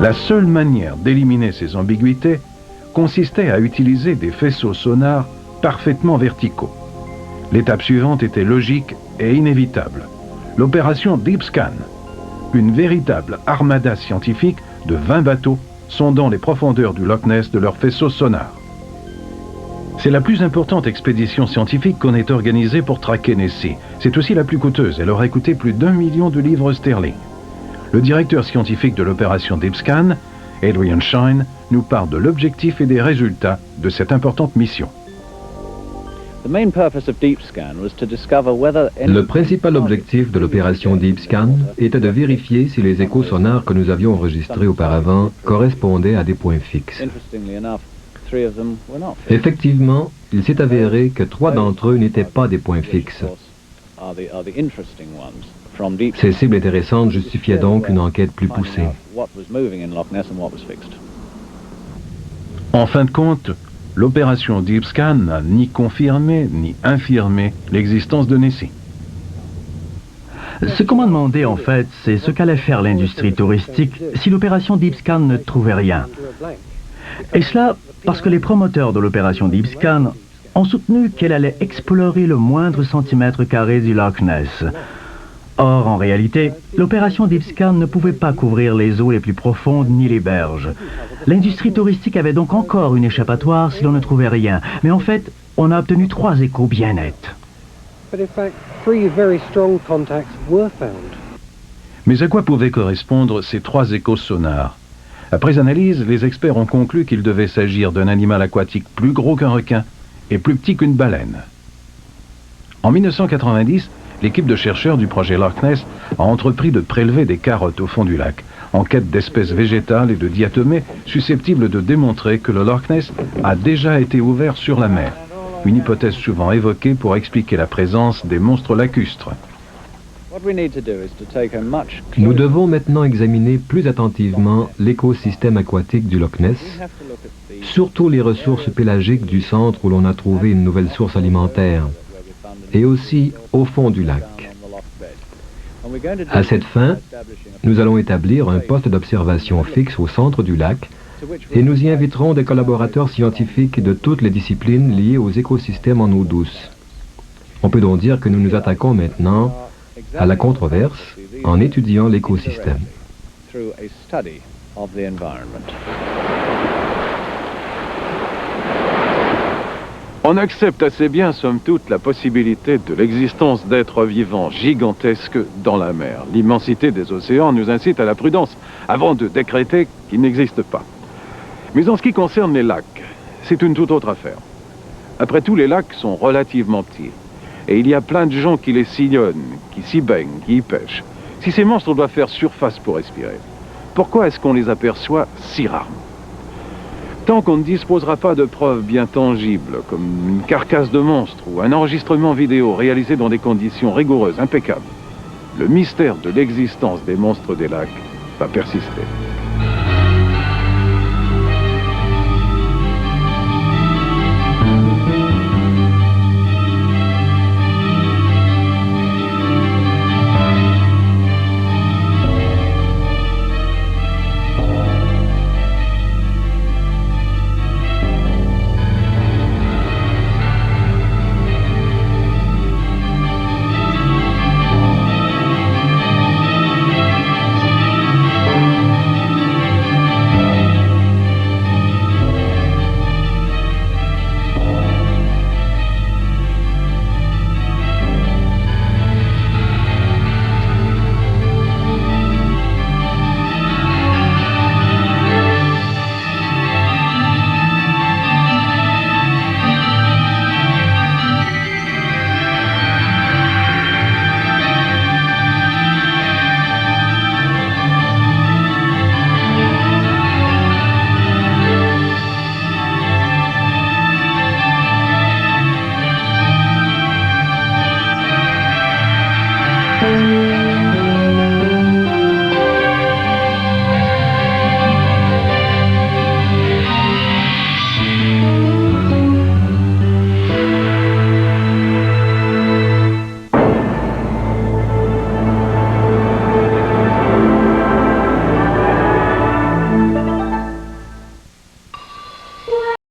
La seule manière d'éliminer ces ambiguïtés consistait à utiliser des faisceaux sonars parfaitement verticaux. L'étape suivante était logique et inévitable. L'opération Deep Scan, une véritable armada scientifique de 20 bateaux sondant les profondeurs du Loch Ness de leurs faisceaux sonars. C'est la plus importante expédition scientifique qu'on ait organisée pour traquer Nessie. C'est aussi la plus coûteuse. Elle aurait coûté plus d'1 million de livres sterling. Le directeur scientifique de l'opération Deep Scan, Adrian Shine, nous parle de l'objectif et des résultats de cette importante mission. Le principal objectif de l'opération Deep Scan était de vérifier si les échos sonars que nous avions enregistrés auparavant correspondaient à des points fixes. Effectivement, il s'est avéré que 3 d'entre eux n'étaient pas des points fixes. Ces cibles intéressantes justifiaient donc une enquête plus poussée. En fin de compte, l'opération Deep Scan n'a ni confirmé ni infirmé l'existence de Nessie. Ce qu'on m'a demandé en fait, c'est ce qu'allait faire l'industrie touristique si l'opération Deep Scan ne trouvait rien. Et cela parce que les promoteurs de l'opération Deep Scan ont soutenu qu'elle allait explorer le moindre centimètre carré du Loch Ness. Or, en réalité, l'opération Deep Scan ne pouvait pas couvrir les eaux les plus profondes ni les berges. L'industrie touristique avait donc encore une échappatoire si l'on ne trouvait rien. Mais en fait, on a obtenu 3 échos bien nets. Mais à quoi pouvaient correspondre ces 3 échos sonars? Après analyse, les experts ont conclu qu'il devait s'agir d'un animal aquatique plus gros qu'un requin et plus petit qu'une baleine. En 1990, l'équipe de chercheurs du projet Loch Ness a entrepris de prélever des carottes au fond du lac, en quête d'espèces végétales et de diatomées susceptibles de démontrer que le Loch Ness a déjà été ouvert sur la mer, une hypothèse souvent évoquée pour expliquer la présence des monstres lacustres. Nous devons maintenant examiner plus attentivement l'écosystème aquatique du Loch Ness, surtout les ressources pélagiques du centre où l'on a trouvé une nouvelle source alimentaire, et aussi au fond du lac. À cette fin, nous allons établir un poste d'observation fixe au centre du lac et nous y inviterons des collaborateurs scientifiques de toutes les disciplines liées aux écosystèmes en eau douce. On peut donc dire que nous nous attaquons maintenant à la controverse en étudiant l'écosystème. On accepte assez bien, somme toute, la possibilité de l'existence d'êtres vivants gigantesques dans la mer. L'immensité des océans nous incite à la prudence avant de décréter qu'ils n'existent pas. Mais en ce qui concerne les lacs, c'est une toute autre affaire. Après tout, les lacs sont relativement petits. Et il y a plein de gens qui les sillonnent, qui s'y baignent, qui y pêchent. Si ces monstres doivent faire surface pour respirer, pourquoi est-ce qu'on les aperçoit si rarement? Tant qu'on ne disposera pas de preuves bien tangibles, comme une carcasse de monstre ou un enregistrement vidéo réalisé dans des conditions rigoureuses, impeccables, le mystère de l'existence des monstres des lacs va persister.